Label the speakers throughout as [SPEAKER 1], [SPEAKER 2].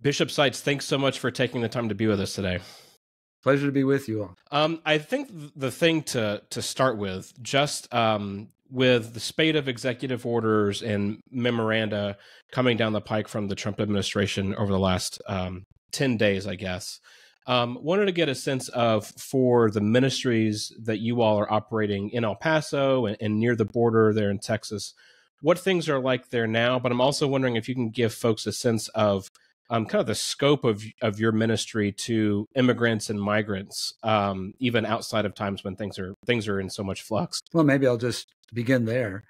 [SPEAKER 1] Bishop Seitz, thanks so much for taking the time to be with us today.
[SPEAKER 2] Pleasure to be with you all.
[SPEAKER 1] I think the thing to start with, just with the spate of executive orders and memoranda coming down the pike from the Trump administration over the last 10 days, I guess, wanted to get a sense of, for the ministries that you all are operating in El Paso and near the border there in Texas, what things are like there now. But I'm also wondering if you can give folks a sense of kind of the scope of your ministry to immigrants and migrants, even outside of times when things are in so much flux.
[SPEAKER 2] Well, maybe I'll just begin there.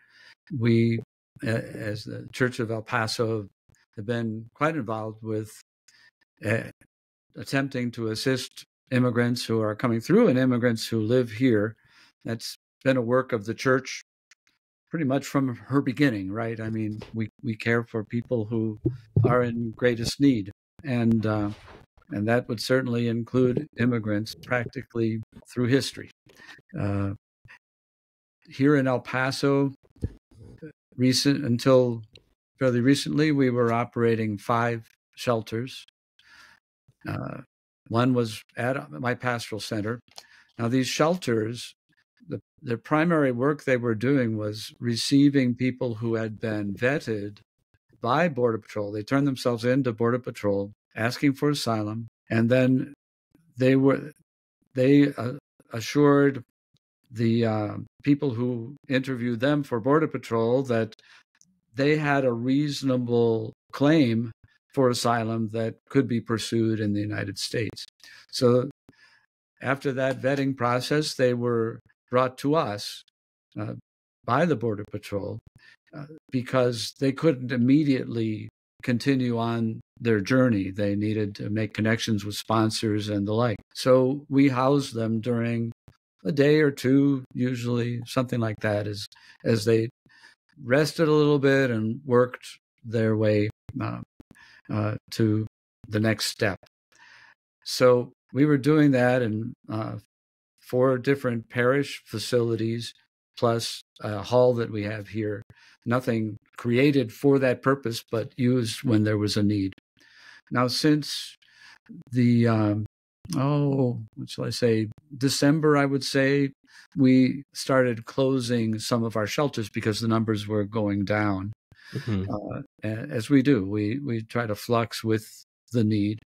[SPEAKER 2] We, as the Church of El Paso, have been quite involved with attempting to assist immigrants who are coming through and immigrants who live here. That's been a work of the church pretty much from her beginning, right? I mean, we care for people who are in greatest need, and that would certainly include immigrants practically through history. Here in El Paso, until fairly recently, we were operating 5 shelters. One was at my pastoral center. Now, these shelters, the primary work they were doing was receiving people who had been vetted by Border Patrol. They turned themselves into Border Patrol, asking for asylum, and then they assured the people who interviewed them for Border Patrol that they had a reasonable claim for asylum that could be pursued in the United States. So after that vetting process, they were brought to us by the Border Patrol because they couldn't immediately continue on their journey. They needed to make connections with sponsors and the like. So we housed them during a day or two, usually something like that, as they rested a little bit and worked their way to the next step. So we were doing that in 4 different parish facilities, plus a hall that we have here. Nothing created for that purpose, but used when there was a need. Now, since the, what shall I say, December, I would say, we started closing some of our shelters because the numbers were going down. Mm-hmm. As we do, we try to flux with the need.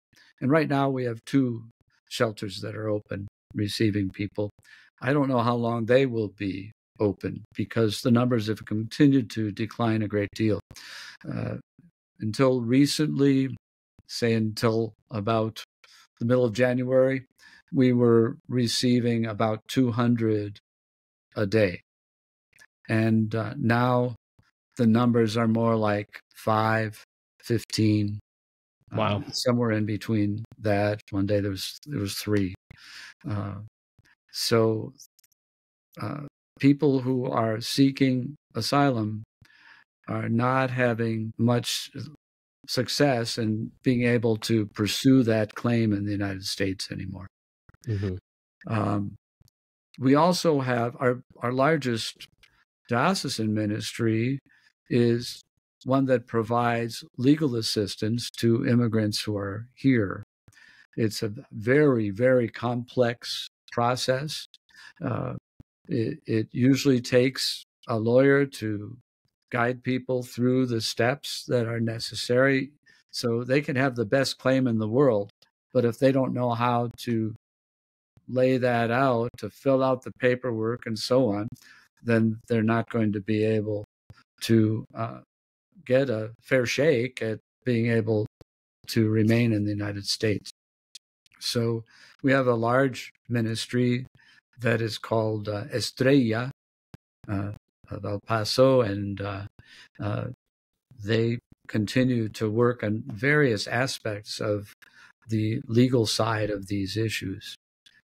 [SPEAKER 2] And right now we have 2 shelters that are open, receiving people. I don't know how long they will be open because the numbers have continued to decline a great deal. Until recently, say until about the middle of January, we were receiving about 200 a day. And now the numbers are more like 5, 15.
[SPEAKER 1] Wow.
[SPEAKER 2] Somewhere in between that. One day there was 3. So people who are seeking asylum are not having much success in being able to pursue that claim in the United States anymore. Mm-hmm. We also have our largest diocesan ministry is one that provides legal assistance to immigrants who are here. It's a very, very complex process. It usually takes a lawyer to guide people through the steps that are necessary so they can have the best claim in the world. But if they don't know how to lay that out, to fill out the paperwork and so on, then they're not going to be able to get a fair shake at being able to remain in the United States. So we have a large ministry that is called Estrella of El Paso, and they continue to work on various aspects of the legal side of these issues.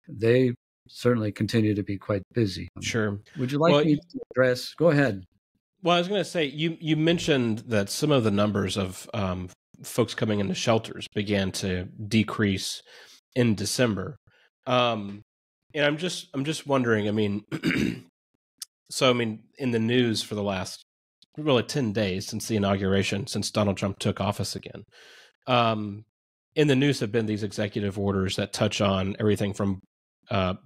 [SPEAKER 2] They certainly continue to be quite busy.
[SPEAKER 1] Sure.
[SPEAKER 2] Would you like me to address? Go ahead.
[SPEAKER 1] Well, I was going to say, you mentioned that some of the numbers of folks coming into shelters began to decrease in December. And I'm just wondering, I mean, in the news for the last really 10 days since the inauguration, since Donald Trump took office again, in the news have been these executive orders that touch on everything from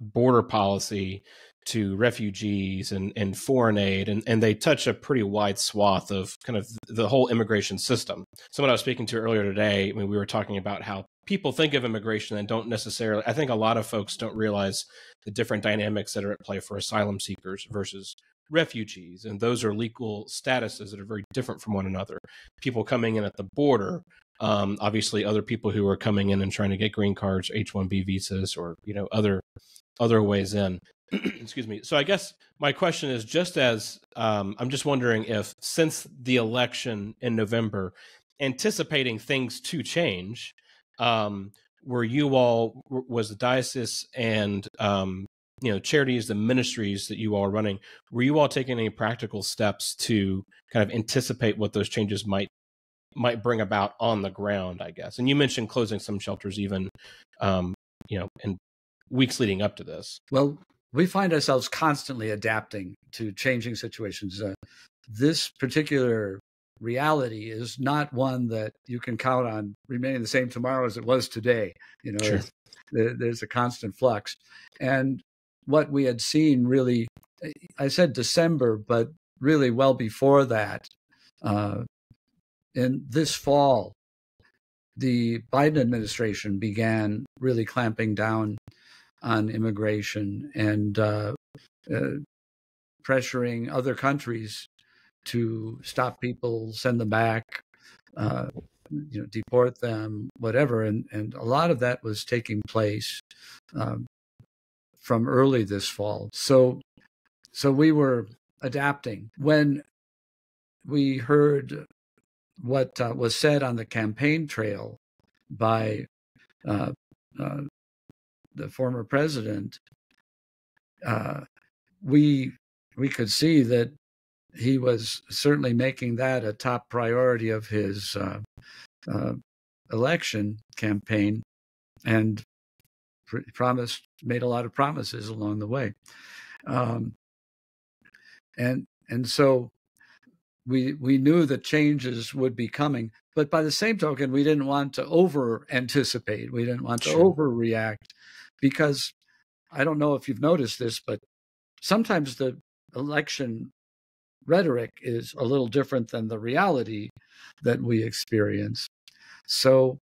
[SPEAKER 1] border policy to refugees and foreign aid, and they touch a pretty wide swath of kind of the whole immigration system. Someone I was speaking to earlier today, I mean, we were talking about how people think of immigration and don't necessarily, I think a lot of folks don't realize the different dynamics that are at play for asylum seekers versus refugees, and those are legal statuses that are very different from one another. People coming in at the border, obviously other people who are coming in and trying to get green cards, H-1B visas, or other ways in. Excuse me. So I guess my question is I'm just wondering if, since the election in November, anticipating things to change, was the diocese and charities, the ministries that you all are running, were you all taking any practical steps to kind of anticipate what those changes might bring about on the ground, I guess? And you mentioned closing some shelters even, in weeks leading up to this.
[SPEAKER 2] Well, we find ourselves constantly adapting to changing situations. This particular reality is not one that you can count on remaining the same tomorrow as it was today.
[SPEAKER 1] Sure.
[SPEAKER 2] There's a constant flux. And what we had seen really, I said December, but really well before that, in this fall, the Biden administration began really clamping down on immigration and pressuring other countries to stop people, send them back, deport them, whatever. And a lot of that was taking place from early this fall. So we were adapting. When we heard what was said on the campaign trail by the former president, we could see that he was certainly making that a top priority of his election campaign, and made a lot of promises along the way, and so we knew that changes would be coming. But by the same token, we didn't want to over anticipate. We didn't want to overreact, because I don't know if you've noticed this, but sometimes the election rhetoric is a little different than the reality that we experience. So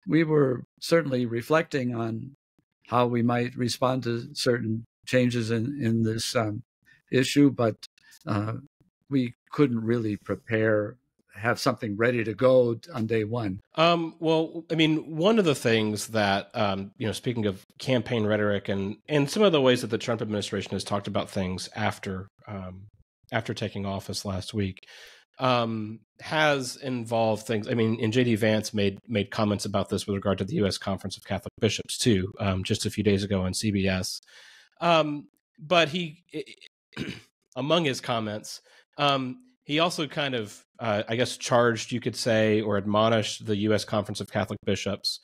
[SPEAKER 2] we were certainly reflecting on how we might respond to certain changes in this issue, but we couldn't really have something ready to go on day one.
[SPEAKER 1] Well, I mean, one of the things that, speaking of campaign rhetoric and some of the ways that the Trump administration has talked about things after taking office last week, has involved things. I mean, and J.D. Vance made comments about this with regard to the U.S. Conference of Catholic Bishops too, just a few days ago on CBS. But he, among his comments, he also kind of, I guess, charged, you could say, or admonished the U.S. Conference of Catholic Bishops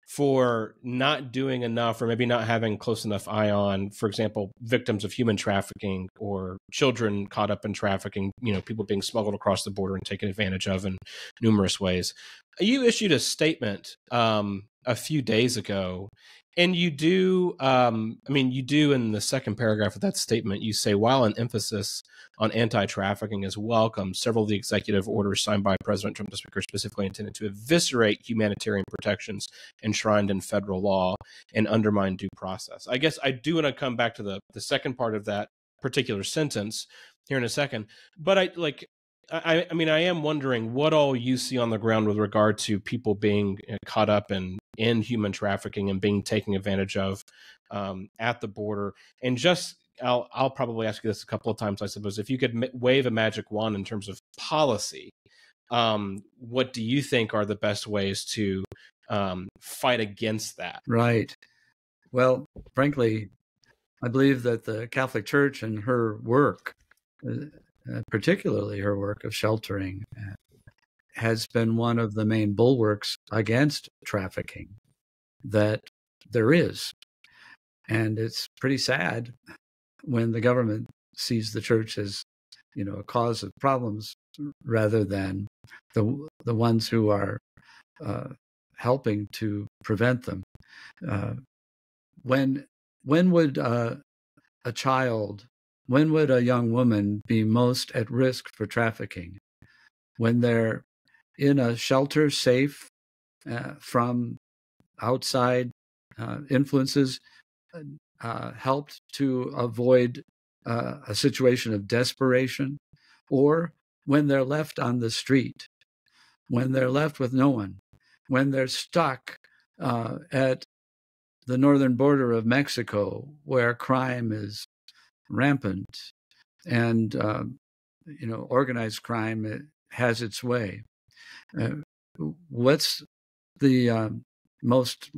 [SPEAKER 1] for not doing enough, or maybe not having close enough eye on, for example, victims of human trafficking or children caught up in trafficking, people being smuggled across the border and taken advantage of in numerous ways. You issued a statement a few days ago, and you do, in the second paragraph of that statement, you say, while an emphasis on anti-trafficking is welcome, several of the executive orders signed by President Trump this week are specifically intended to eviscerate humanitarian protections enshrined in federal law and undermine due process. I guess I do want to come back to the second part of that particular sentence here in a second, but I am wondering what all you see on the ground with regard to people being caught up in human trafficking and being taken advantage of at the border. And just, I'll probably ask you this a couple of times, I suppose. If you could wave a magic wand in terms of policy, what do you think are the best ways to fight against that?
[SPEAKER 2] Right. Well, frankly, I believe that the Catholic Church and her work, particularly her work of sheltering, has been one of the main bulwarks against trafficking that there is. And it's pretty sad when the government sees the church as, a cause of problems rather than the ones who are helping to prevent them. When would a child, when would a young woman be most at risk for trafficking? When they're in a shelter safe from outside influences, helped to avoid a situation of desperation, or when they're left on the street, when they're left with no one, when they're stuck at the northern border of Mexico, where crime is rampant and organized crime has its way. What's the most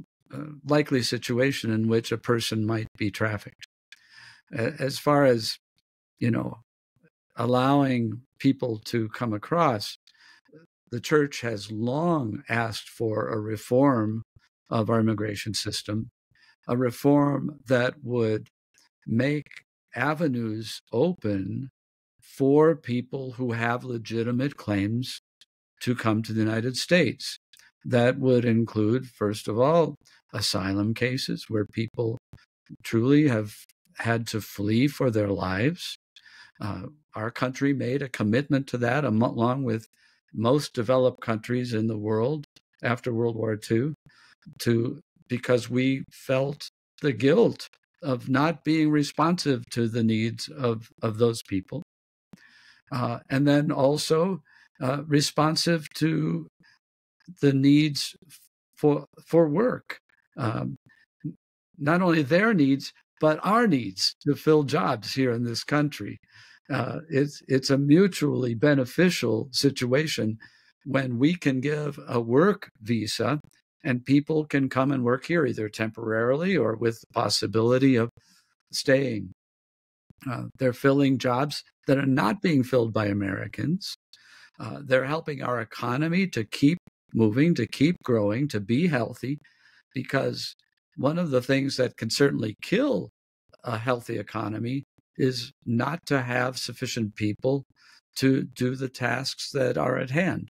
[SPEAKER 2] likely situation in which a person might be trafficked? As far as, allowing people to come across, the church has long asked for a reform of our immigration system, a reform that would make avenues open for people who have legitimate claims to come to the United States. That would include, first of all, asylum cases where people truly have had to flee for their lives. Our country made a commitment to that, along with most developed countries in the world after World War II, because we felt the guilt of not being responsive to the needs of those people. And then also responsive to the needs for work. Not only their needs, but our needs to fill jobs here in this country. It's a mutually beneficial situation when we can give a work visa and people can come and work here either temporarily or with the possibility of staying. They're filling jobs that are not being filled by Americans. They're helping our economy to keep moving, to keep growing, to be healthy, because one of the things that can certainly kill a healthy economy is not to have sufficient people to do the tasks that are at hand.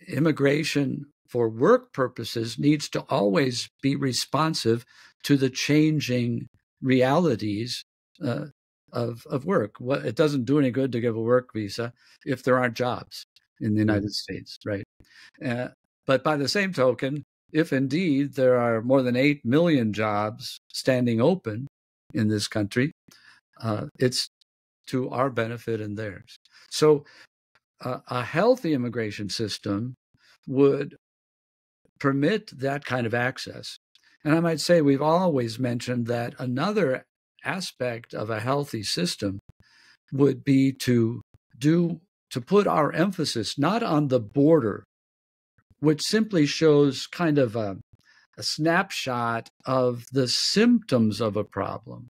[SPEAKER 2] Immigration for work purposes needs to always be responsive to the changing realities of work. It doesn't do any good to give a work visa if there aren't jobs in the United States, right? But by the same token, if indeed there are more than 8 million jobs standing open in this country, it's to our benefit and theirs. So a healthy immigration system would permit that kind of access. And I might say we've always mentioned that another aspect of a healthy system would be to put our emphasis not on the border, which simply shows kind of a snapshot of the symptoms of a problem,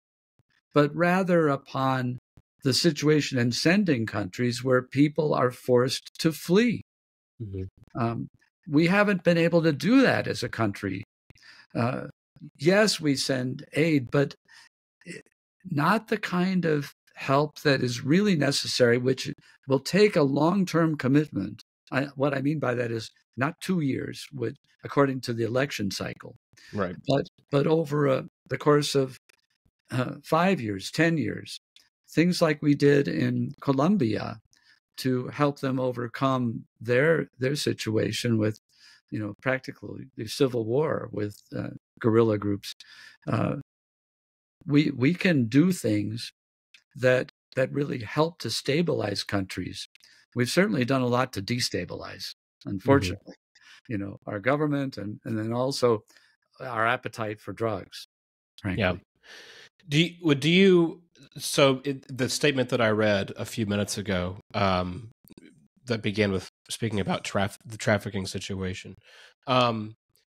[SPEAKER 2] but rather upon the situation in sending countries where people are forced to flee. Mm-hmm. We haven't been able to do that as a country. Yes, we send aid, but not the kind of help that is really necessary, which will take a long-term commitment. What I mean by that is not 2 years, according to the election cycle,
[SPEAKER 1] right?
[SPEAKER 2] But over the course of 5 years, 10 years, things like we did in Colombia to help them overcome their situation with, practically the civil war with guerrilla groups. We can do things that really help to stabilize countries. We've certainly done a lot to destabilize, unfortunately. Mm-hmm. Our government and then also our appetite for drugs, frankly.
[SPEAKER 1] Yeah. So the statement that I read a few minutes ago that began with speaking about the trafficking situation.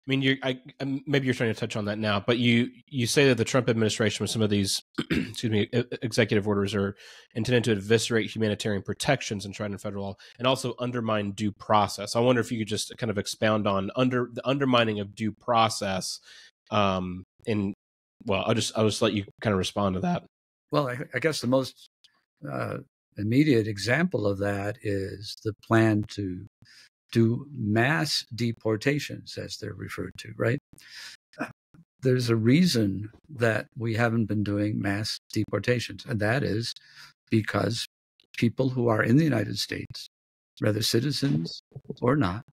[SPEAKER 1] Maybe you're trying to touch on that now, but you say that the Trump administration with some of these, executive orders are intended to eviscerate humanitarian protections enshrined in federal law and also undermine due process. I wonder if you could just kind of expound on the undermining of due process. I'll just let you kind of respond to that.
[SPEAKER 2] Well, I guess the most immediate example of that is the plan to do mass deportations, as they're referred to, right? There's a reason that we haven't been doing mass deportations, and that is because people who are in the United States, whether citizens or not,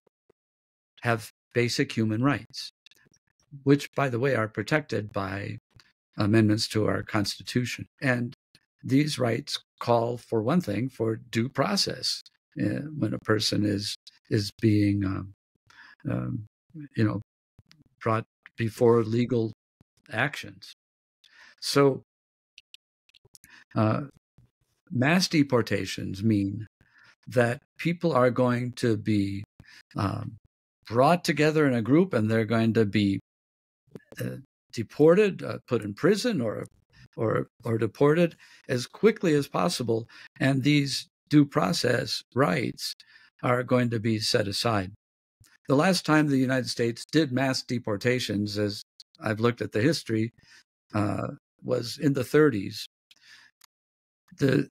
[SPEAKER 2] have basic human rights, which, by the way, are protected by amendments to our Constitution. And these rights call, for one thing, for due process when a person is being, brought before legal actions. So, mass deportations mean that people are going to be brought together in a group, and they're going to be deported, put in prison, or deported as quickly as possible. And these due process rights are going to be set aside. The last time the United States did mass deportations, as I've looked at the history, was in the 30s. The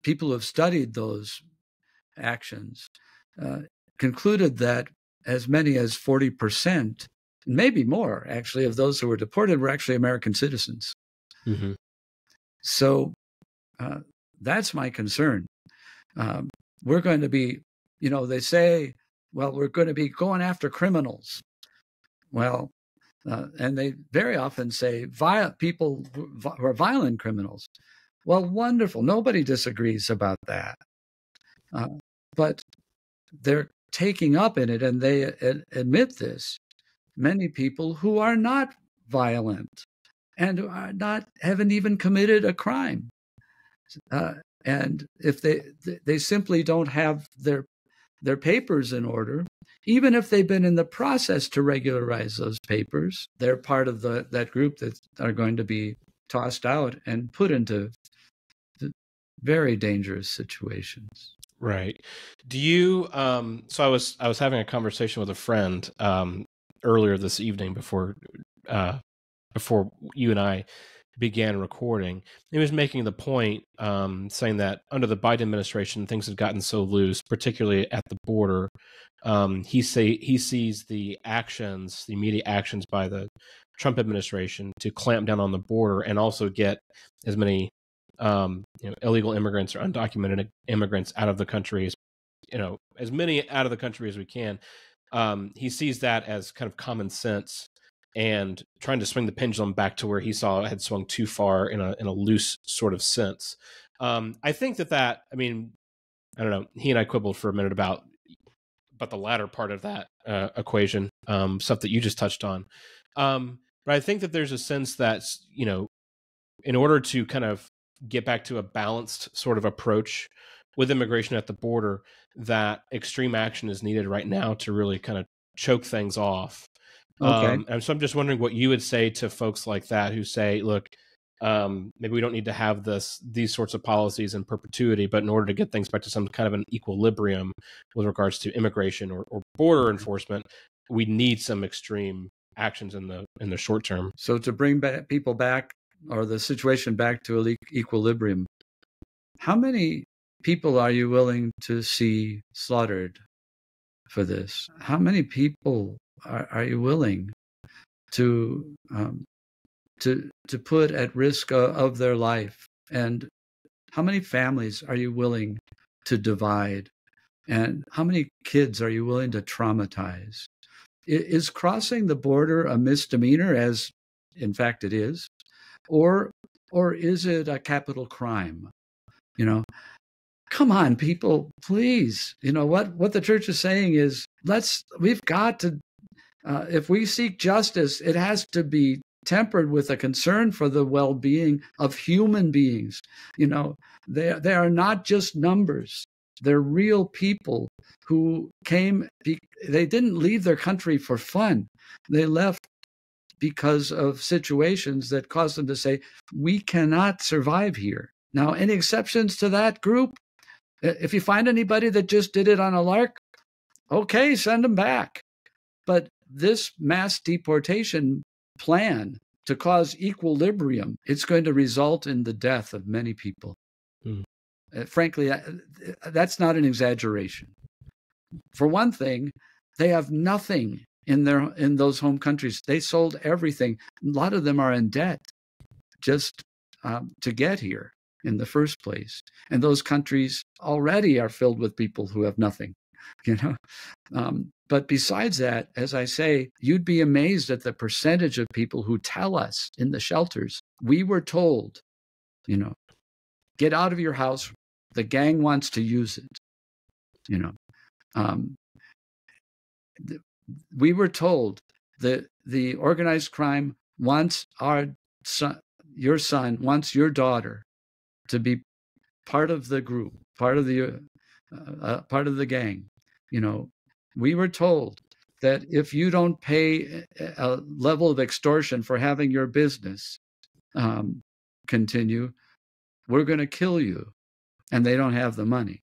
[SPEAKER 2] people who have studied those actions concluded that as many as 40%, maybe more actually, of those who were deported were actually American citizens. Mm-hmm. So that's my concern. We're going to be, they say, well, we're going to be going after criminals. Well, and they very often say people who are violent criminals. Well, wonderful. Nobody disagrees about that. But they're taking up in it, and they admit this. Many people who are not violent and haven't even committed a crime. And if they simply don't have their papers in order, even if they've been in the process to regularize those papers, they're part of that group that are going to be tossed out and put into very dangerous situations.
[SPEAKER 1] Right. Do you? So I was having a conversation with a friend earlier this evening before you and I began recording. He was making the point, saying that under the Biden administration, things had gotten so loose, particularly at the border. He sees the immediate actions by the Trump administration to clamp down on the border and also get as many illegal immigrants or undocumented immigrants out of the country as many out of the country as we can. He sees that as kind of common sense and trying to swing the pendulum back to where he saw it had swung too far in a loose sort of sense. I think that I don't know. He and I quibbled for a minute about the latter part of that equation, stuff that you just touched on. But I think that there's a sense that, in order to kind of get back to a balanced sort of approach with immigration at the border, that extreme action is needed right now to really kind of choke things off.
[SPEAKER 2] Okay.
[SPEAKER 1] And so I'm just wondering what you would say to folks like that who say, look, maybe we don't need to have these sorts of policies in perpetuity, but in order to get things back to some kind of an equilibrium with regards to immigration or border enforcement, we need some extreme actions in the short term.
[SPEAKER 2] So to bring people back, or the situation back to equilibrium, how many people are you willing to see slaughtered for this? How many people are you willing to put at risk of their life? And how many families are you willing to divide? And how many kids are you willing to traumatize? Is crossing the border a misdemeanor, as in fact it is? Or is it a capital crime? Come on, people, please. What the church is saying is, we've got to, if we seek justice, it has to be tempered with a concern for the well-being of human beings. They are not just numbers. They're real people who came, they didn't leave their country for fun. They left because of situations that caused them to say, we cannot survive here. Now, any exceptions to that group? If you find anybody that just did it on a lark, okay, send them back. But this mass deportation plan to cause equilibrium, it's going to result in the death of many people. Frankly, that's not an exaggeration. For one thing, they have nothing in those home countries. They sold everything. A lot of them are in debt just to get here in the first place. And those countries already are filled with people who have nothing, you know. But besides that, as I say, you'd be amazed at the percentage of people who tell us in the shelters, we were told, you know, get out of your house. The gang wants to use it, you know. We were told that the organized crime wants your son wants your daughter to be part of the group, part of the gang. You know, we were told that if you don't pay a level of extortion for having your business continue, we're going to kill you, and they don't have the money.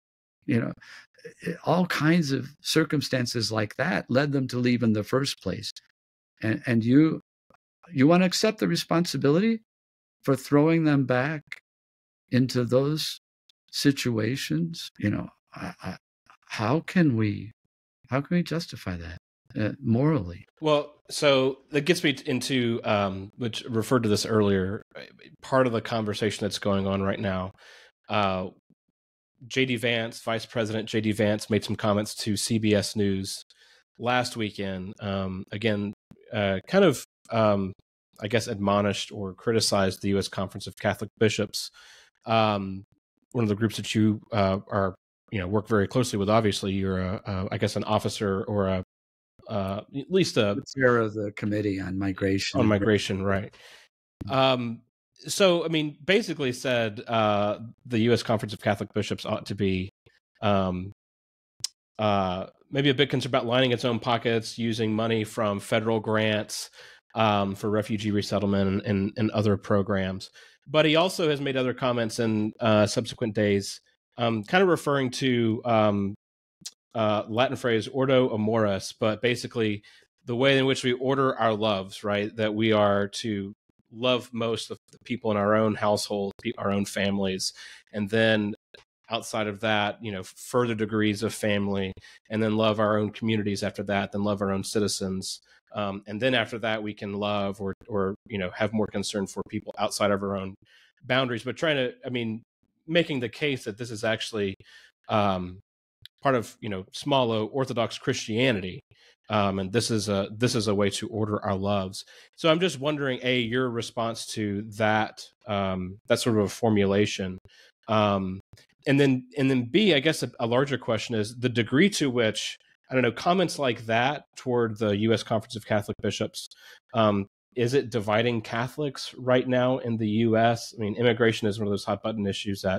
[SPEAKER 2] You know, all kinds of circumstances like that led them to leave in the first place. And you want to accept the responsibility for throwing them back into those situations? You know, how can we justify that morally?
[SPEAKER 1] Well, so that gets me into, which referred to this earlier, part of the conversation that's going on right now. J.D. Vance, Vice President J.D. Vance, made some comments to CBS News last weekend. Again, kind of, I guess, admonished or criticized the U.S. Conference of Catholic Bishops, one of the groups that you are, work very closely with. Obviously, you're, I guess, an officer or at least the
[SPEAKER 2] chair of the committee on migration.
[SPEAKER 1] On migration, right? So, I mean, basically said the U.S. Conference of Catholic Bishops ought to be maybe a bit concerned about lining its own pockets, using money from federal grants for refugee resettlement and other programs. But he also has made other comments in subsequent days, kind of referring to Latin phrase ordo amoris, but basically the way in which we order our loves, right? That we are to love most of the people in our own household, our own families, and then outside of that, further degrees of family, and then love our own communities after that, then love our own citizens. And then after that, we can love or have more concern for people outside of our own boundaries. But making the case that this is actually part of, small o Orthodox Christianity. And this is a way to order our loves. So I'm just wondering, A, your response to that, that sort of a formulation. And then B, I guess a larger question is the degree to which, I don't know, comments like that toward the U.S. Conference of Catholic Bishops, is it dividing Catholics right now in the U.S.? I mean, immigration is one of those hot button issues that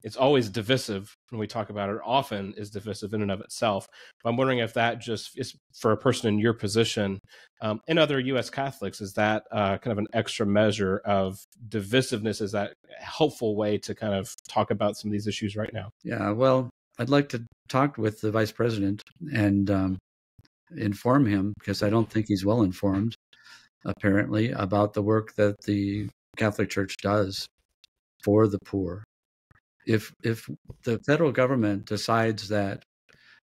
[SPEAKER 1] it's always divisive when we talk about it, often is divisive in and of itself. But I'm wondering if that just is, for a person in your position and other U.S. Catholics, is that kind of an extra measure of divisiveness? Is that a helpful way to kind of talk about some of these issues right now?
[SPEAKER 2] Yeah, well, I'd like to talk with the vice president and inform him, because I don't think he's well informed, apparently, about the work that the Catholic Church does for the poor. If the federal government decides that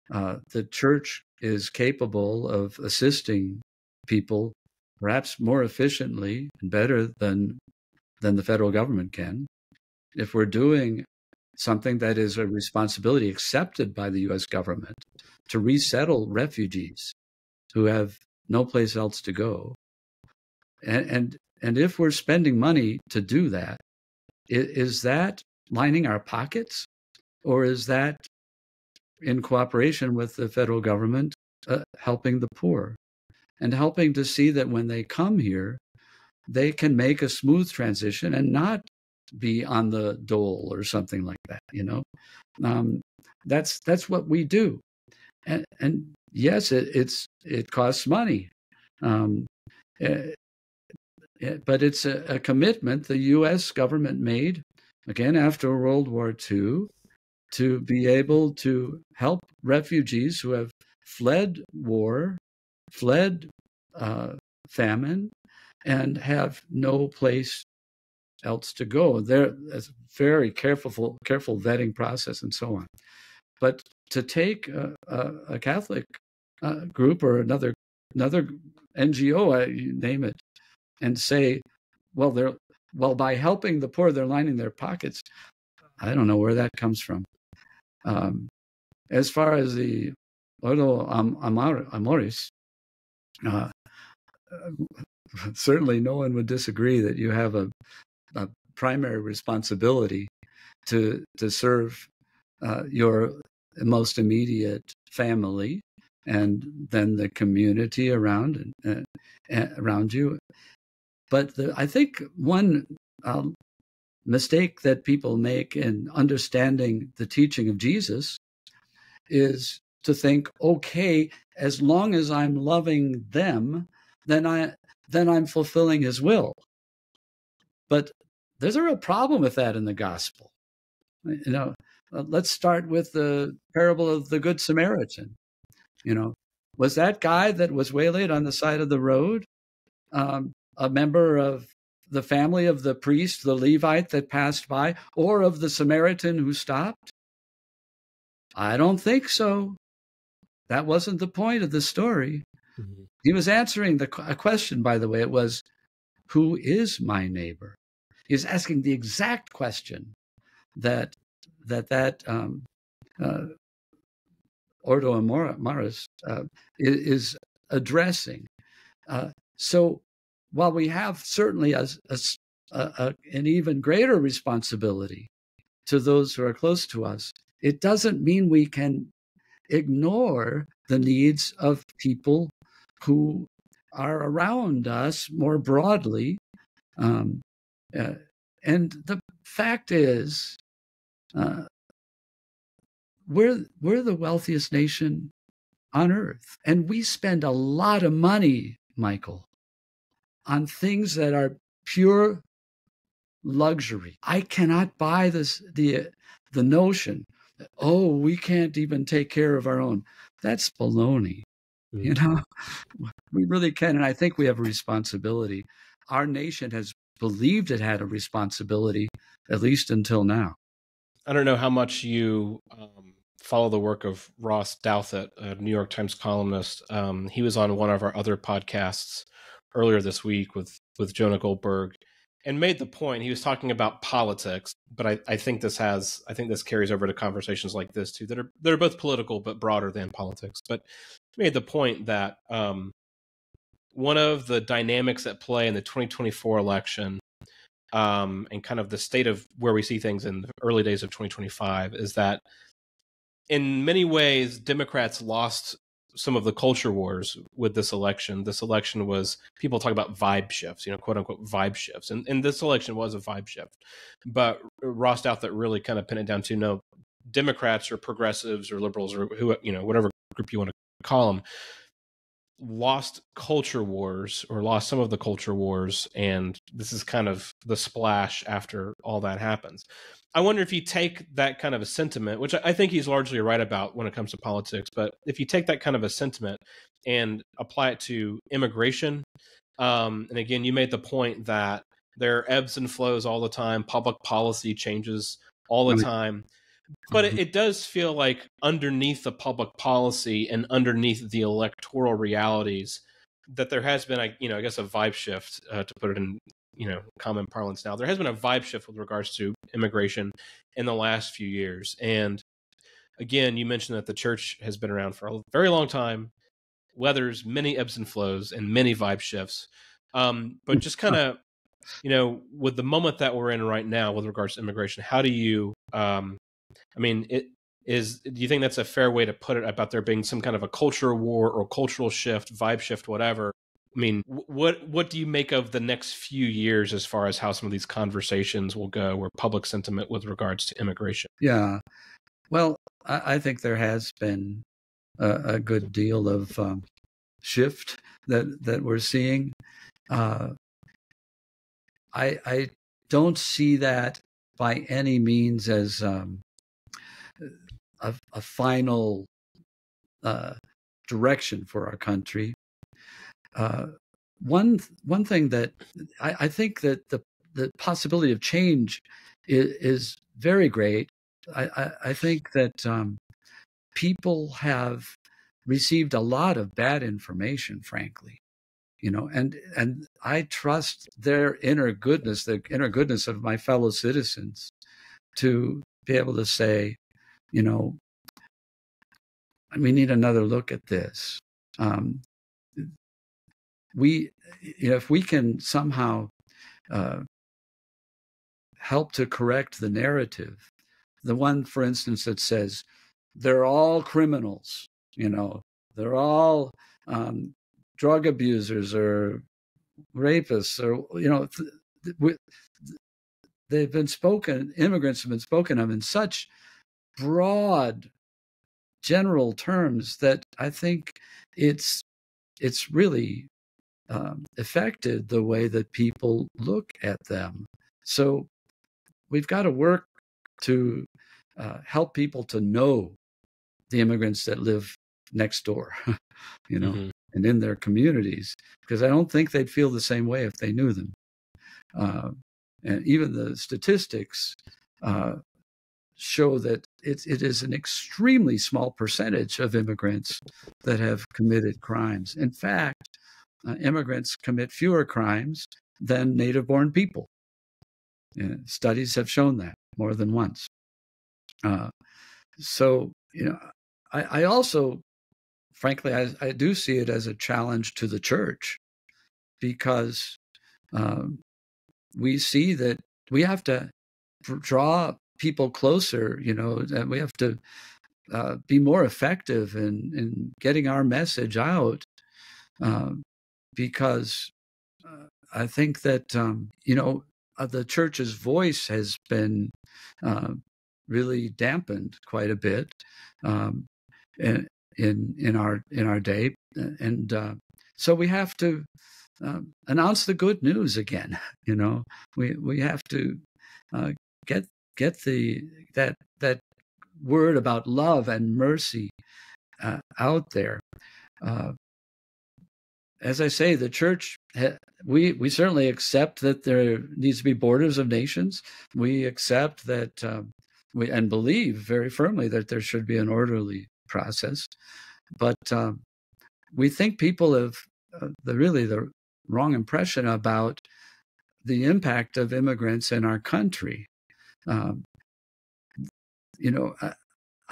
[SPEAKER 2] the church is capable of assisting people perhaps more efficiently and better than the federal government can, if we're doing something that is a responsibility accepted by the U.S. government to resettle refugees who have no place else to go, and if we're spending money to do that, is that lining our pockets, or is that in cooperation with the federal government helping the poor and helping to see that when they come here, they can make a smooth transition and not be on the dole or something like that? That's what we do, and yes, it costs money, but it's a commitment the U.S. government made, again, after World War II, to be able to help refugees who have fled war, fled famine, and have no place else to go. There's a very careful vetting process and so on. But to take a Catholic group or another NGO, you name it, and say, well, by helping the poor, they're lining their pockets. I don't know where that comes from. As far as the Ordo Amoris, certainly no one would disagree that you have a primary responsibility to serve your most immediate family and then the community around you. But I think one mistake that people make in understanding the teaching of Jesus is to think, okay, as long as I'm loving them, then I'm fulfilling his will. But there's a real problem with that in the gospel. Let's start with the parable of the Good Samaritan. Was that guy that was waylaid on the side of the road a member of the family of the priest, the Levite that passed by, or of the Samaritan who stopped? I don't think so. That wasn't the point of the story. Mm-hmm. He was answering a question, by the way. It was, who is my neighbor? He was asking the exact question that Ordo Amoris is addressing. So while we have certainly an even greater responsibility to those who are close to us, it doesn't mean we can ignore the needs of people who are around us more broadly. And the fact is, we're the wealthiest nation on earth, and we spend a lot of money, Michael, on things that are pure luxury. I cannot buy the notion that, we can't even take care of our own. That's baloney. Mm-hmm. We really can, and I think we have a responsibility. Our nation has believed it had a responsibility, at least until now.
[SPEAKER 1] I don't know how much you follow the work of Ross Douthat, a New York Times columnist. He was on one of our other podcasts earlier this week with Jonah Goldberg, and made the point. He was talking about politics, but I think this carries over to conversations like this too, that are both political but broader than politics. But he made the point that one of the dynamics at play in the 2024 election, and kind of the state of where we see things in the early days of 2025, is that in many ways Democrats lost some of the culture wars with this election. This election was, people talk about vibe shifts, quote unquote vibe shifts. And this election was a vibe shift. But Ross Douthat really kind of pinned it down to, no, Democrats or progressives or liberals or who, whatever group you want to call them, lost culture wars or lost some of the culture wars. And this is kind of the splash after all that happens. I wonder if you take that kind of a sentiment, which I think he's largely right about when it comes to politics, but if you take that kind of a sentiment and apply it to immigration, and again, you made the point that there are ebbs and flows all the time, public policy changes all the time, but it does feel like underneath the public policy and underneath the electoral realities that there has been, I guess, a vibe shift, to put it in common parlance now. There has been a vibe shift with regards to immigration in the last few years. And again, you mentioned that the church has been around for a very long time, weathers many ebbs and flows and many vibe shifts. But just kind of, with the moment that we're in right now with regards to immigration, how do you, do you think that's a fair way to put it, about there being some kind of a culture war or cultural shift, vibe shift, whatever? I mean, what do you make of the next few years as far as how some of these conversations will go, or public sentiment with regards to immigration?
[SPEAKER 2] Yeah, well, I think there has been a good deal of shift that we're seeing. I don't see that by any means as a final direction for our country. One thing that I think that the possibility of change is very great. I think that people have received a lot of bad information, frankly, and I trust their inner goodness, the inner goodness of my fellow citizens, to be able to say, we need another look at this. If we can somehow help to correct the narrative, the one, for instance, that says they're all criminals, they're all drug abusers or rapists, or they've been spoken. Immigrants have been spoken of in such broad, general terms that I think it's really affected the way that people look at them. So we've got to work to help people to know the immigrants that live next door, and in their communities, because I don't think they'd feel the same way if they knew them. And even the statistics show that it is an extremely small percentage of immigrants that have committed crimes. In fact, immigrants commit fewer crimes than native-born people. Studies have shown that more than once. So, I also, frankly, I do see it as a challenge to the church, because we see that we have to draw people closer, and we have to be more effective in getting our message out, because I think that, the church's voice has been really dampened quite a bit in our day, and so we have to announce the good news again. We have to get that word about love and mercy out there. As I say, the church, we certainly accept that there needs to be borders of nations. We accept that and believe very firmly that there should be an orderly process. But we think people have the wrong impression about the impact of immigrants in our country. I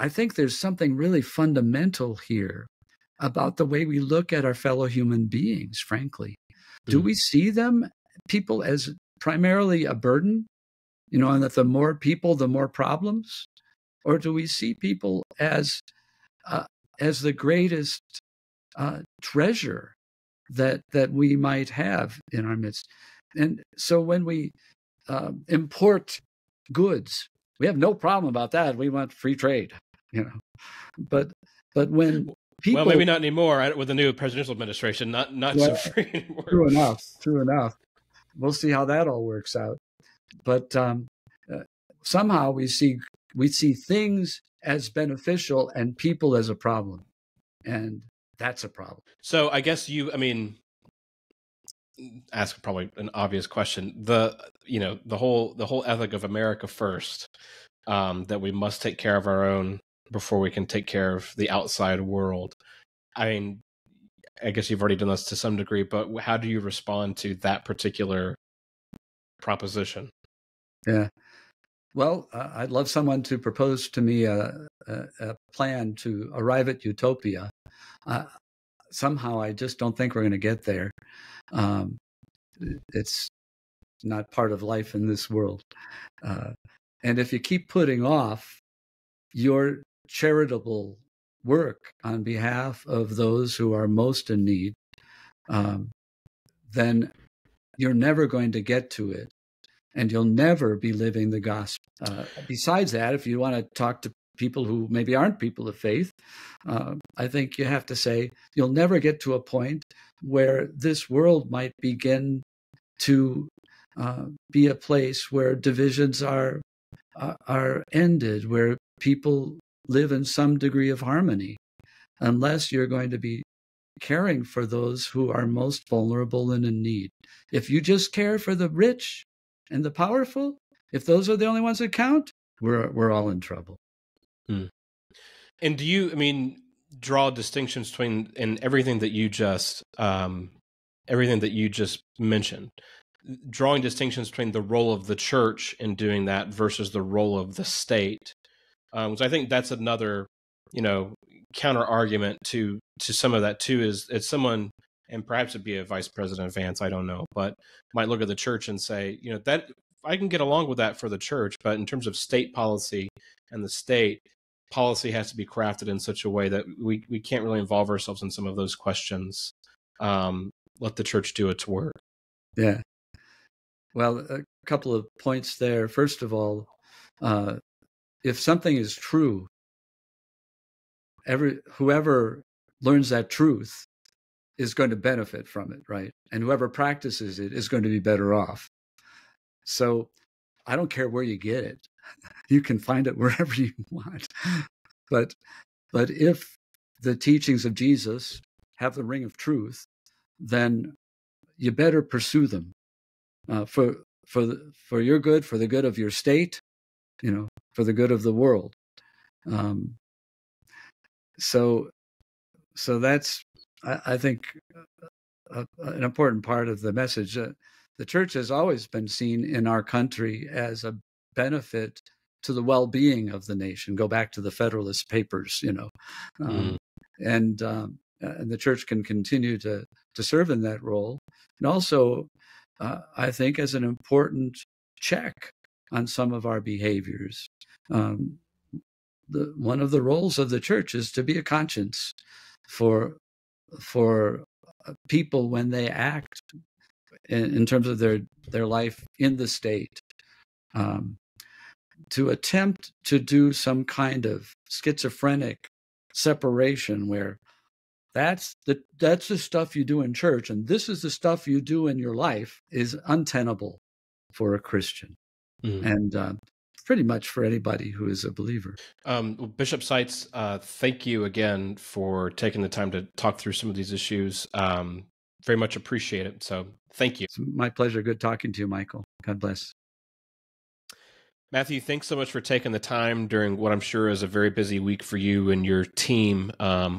[SPEAKER 2] think there's something really fundamental here about the way we look at our fellow human beings, frankly. Do we see people as primarily a burden, and that the more people, the more problems? Or do we see people as the greatest treasure that we might have in our midst? And so when we import goods, we have no problem about that. We want free trade, But when people,
[SPEAKER 1] well, maybe not anymore with the new presidential administration. Not so free anymore.
[SPEAKER 2] True enough. We'll see how that all works out. But somehow we see things as beneficial and people as a problem, and that's a problem.
[SPEAKER 1] So I guess ask probably an obvious question. The whole ethic of America first, that we must take care of our own before we can take care of the outside world. I guess you've already done this to some degree, but how do you respond to that particular proposition?
[SPEAKER 2] Yeah. Well, I'd love someone to propose to me a plan to arrive at utopia. Somehow, I just don't think we're going to get there. It's not part of life in this world. And if you keep putting off your charitable work on behalf of those who are most in need, then you're never going to get to it, and you'll never be living the gospel. Besides that, if you want to talk to people who maybe aren't people of faith, I think you have to say you'll never get to a point where this world might begin to be a place where divisions are ended, where people live in some degree of harmony, unless you're going to be caring for those who are most vulnerable and in need. If you just care for the rich, and the powerful, if those are the only ones that count, we're all in trouble.
[SPEAKER 1] Hmm. And do you, I mean, draw distinctions between in everything that you just mentioned, drawing distinctions between the role of the church in doing that versus the role of the state? So I think that's another, counter argument to some of that too. Is it's someone, and perhaps it'd be a Vice President Vance, I don't know, but might look at the church and say, that I can get along with that for the church, but in terms of state policy and the state, policy has to be crafted in such a way that we can't really involve ourselves in some of those questions. Let the church do its work.
[SPEAKER 2] Yeah. Well, a couple of points there. First of all, if something is true, whoever learns that truth is going to benefit from it, right? And whoever practices it is going to be better off. So I don't care where you get it. You can find it wherever you want. But if the teachings of Jesus have the ring of truth, then you better pursue them for your good, for the good of your state, for the good of the world. So that's, I think, an important part of the message. The church has always been seen in our country as a benefit to the well-being of the nation. Go back to the Federalist Papers, and the church can continue to serve in that role, and also, I think, as an important check on some of our behaviors. One of the roles of the church is to be a conscience for people when they act in terms of their life in the state, to attempt to do some kind of schizophrenic separation where that's the stuff you do in church and this is the stuff you do in your life is untenable for a Christian. And pretty much for anybody who is a believer.
[SPEAKER 1] Bishop Seitz, thank you again for taking the time to talk through some of these issues. Very much appreciate it. So thank you.
[SPEAKER 2] It's my pleasure. Good talking to you, Michael. God bless.
[SPEAKER 1] Matthew, thanks so much for taking the time during what I'm sure is a very busy week for you and your team.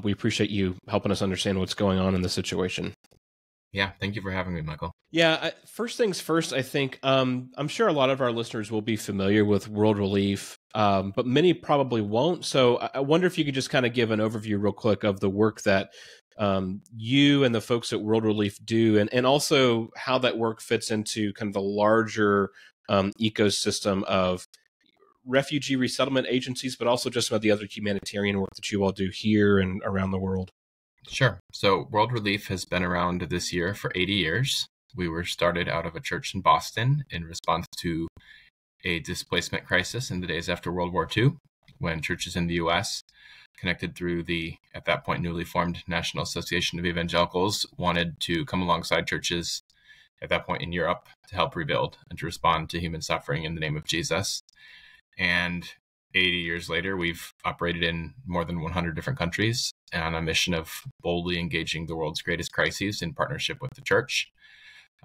[SPEAKER 1] We appreciate you helping us understand what's going on in the situation.
[SPEAKER 3] Yeah, thank you for having me, Michael.
[SPEAKER 1] Yeah, first things first, I think I'm sure a lot of our listeners will be familiar with World Relief, but many probably won't. So I wonder if you could just kind of give an overview real quick of the work that you and the folks at World Relief do, and also how that work fits into kind of the larger ecosystem of refugee resettlement agencies, but also just about the other humanitarian work that you all do here and around the world.
[SPEAKER 3] Sure. So World Relief has been around this year for 80 years. We were started out of a church in Boston in response to a displacement crisis in the days after World War II, when churches in the U.S., connected through the, at that point, newly formed National Association of Evangelicals, wanted to come alongside churches at that point in Europe to help rebuild and to respond to human suffering in the name of Jesus. And 80 years later, we've operated in more than 100 different countries on a mission of boldly engaging the world's greatest crises in partnership with the church.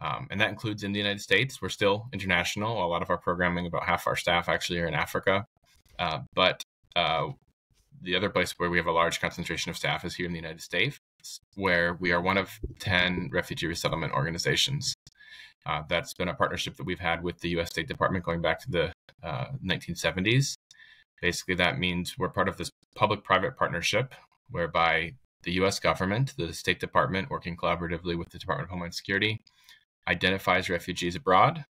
[SPEAKER 3] And that includes in the United States. We're still international. A lot of our programming, about half our staff actually are in Africa. But the other place where we have a large concentration of staff is here in the United States, where we are one of 10 refugee resettlement organizations. That's been a partnership that we've had with the U.S. State Department going back to the 1970s. Basically, that means we're part of this public-private partnership whereby the U.S. government, the State Department, working collaboratively with the Department of Homeland Security, identifies refugees abroad,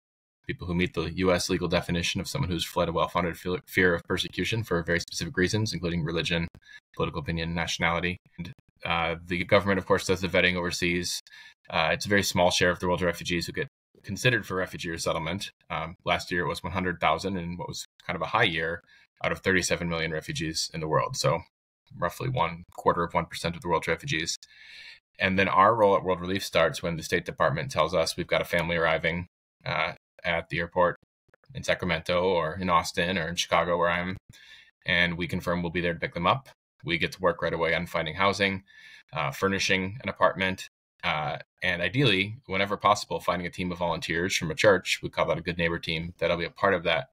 [SPEAKER 3] people who meet the U.S. legal definition of someone who's fled a well-founded fear of persecution for very specific reasons, including religion, political opinion, nationality. And the government, of course, does the vetting overseas. It's a very small share of the world's refugees who get considered for refugee resettlement. Last year, it was 100,000 in what was kind of a high year out of 37 million refugees in the world. So roughly 0.25% of the world's refugees. And then our role at World Relief starts when the State Department tells us we've got a family arriving at the airport in Sacramento or in Austin or in Chicago where I am, and we confirm we'll be there to pick them up. We get to work right away on finding housing, furnishing an apartment, And ideally, whenever possible, finding a team of volunteers from a church, we call that a good neighbor team, that'll be a part of that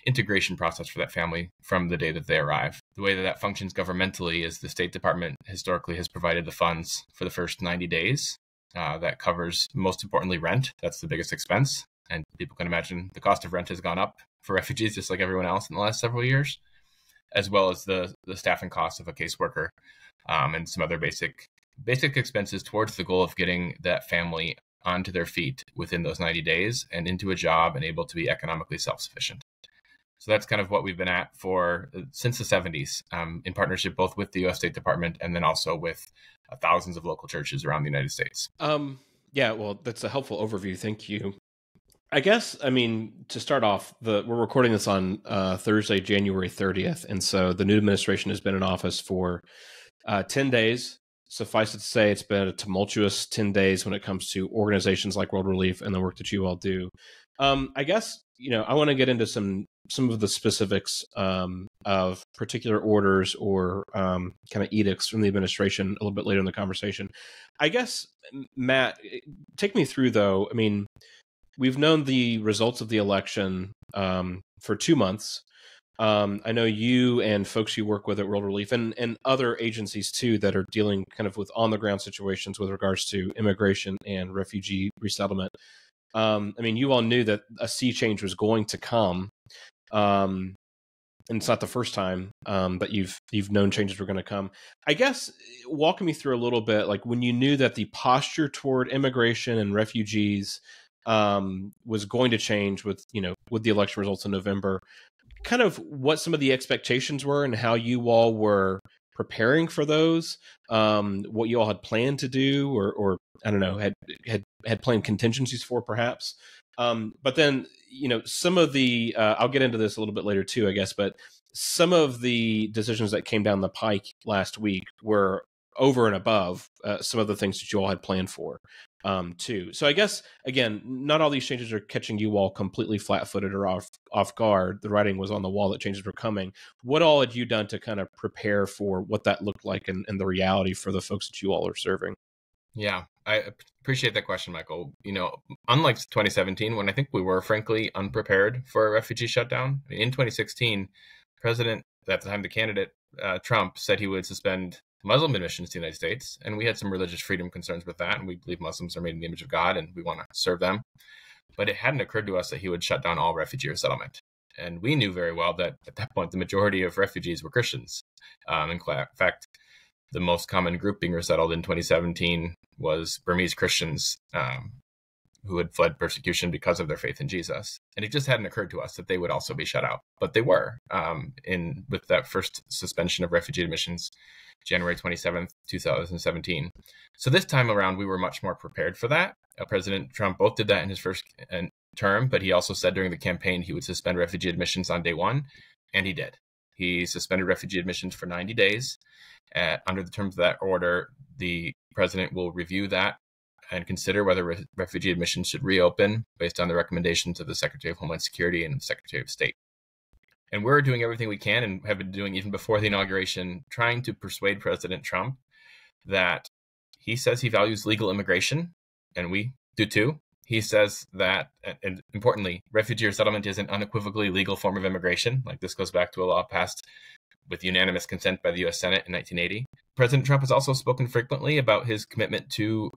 [SPEAKER 3] integration process for that family from the day that they arrive. The way that that functions governmentally is the State Department historically has provided the funds for the first 90 days. That covers, most importantly, rent. That's the biggest expense. And people can imagine the cost of rent has gone up for refugees, just like everyone else in the last several years, as well as the staffing costs of a caseworker and some other basic expenses towards the goal of getting that family onto their feet within those 90 days and into a job and able to be economically self-sufficient. So that's kind of what we've been at for since the 70s, in partnership both with the U.S. State Department and then also with thousands of local churches around the United States.
[SPEAKER 1] Yeah, well, that's a helpful overview. Thank you. I guess, I mean, to start off, we're recording this on Thursday, January 30th. And so the new administration has been in office for 10 days. Suffice it to say, it's been a tumultuous 10 days when it comes to organizations like World Relief and the work that you all do. I guess, I want to get into some of the specifics of particular orders or kind of edicts from the administration a little bit later in the conversation. I guess, Matt, take me through, though. I mean, we've known the results of the election for 2 months. I know you and folks you work with at World Relief and other agencies too that are dealing kind of with on the ground situations with regards to immigration and refugee resettlement. I mean, you all knew that a sea change was going to come. And it's not the first time that you've known changes were going to come. I guess walk me through a little bit, like when you knew that the posture toward immigration and refugees was going to change with the election results in November, kind of what some of the expectations were and how you all were preparing for those, what you all had planned to do, or I don't know, had planned contingencies for perhaps. But then, some of the, I'll get into this a little bit later too, I guess, but some of the decisions that came down the pike last week were over and above some of the things that you all had planned for too. So I guess, again, not all these changes are catching you all completely flat-footed or off guard. The writing was on the wall that changes were coming. What all had you done to kind of prepare for what that looked like and the reality for the folks that you all are serving?
[SPEAKER 3] Yeah, I appreciate that question, Michael. Unlike 2017, when I think we were frankly unprepared for a refugee shutdown, in 2016, President, at the time the candidate, Trump, said he would suspend Muslim admissions to the United States. And we had some religious freedom concerns with that. And we believe Muslims are made in the image of God and we want to serve them. But it hadn't occurred to us that he would shut down all refugee resettlement. And we knew very well that at that point, the majority of refugees were Christians. In fact, the most common group being resettled in 2017 was Burmese Christians who had fled persecution because of their faith in Jesus. And it just hadn't occurred to us that they would also be shut out. But they were with that first suspension of refugee admissions, January 27th, 2017. So this time around, we were much more prepared for that. President Trump both did that in his first term, but he also said during the campaign he would suspend refugee admissions on day one, and he did. He suspended refugee admissions for 90 days. Under the terms of that order, the president will review that and consider whether refugee admissions should reopen based on the recommendations of the Secretary of Homeland Security and the Secretary of State. And we're doing everything we can and have been doing even before the inauguration, trying to persuade President Trump that he says he values legal immigration, and we do too. He says that, and importantly, refugee resettlement is an unequivocally legal form of immigration. Like this goes back to a law passed with unanimous consent by the U.S. Senate in 1980. President Trump has also spoken frequently about his commitment to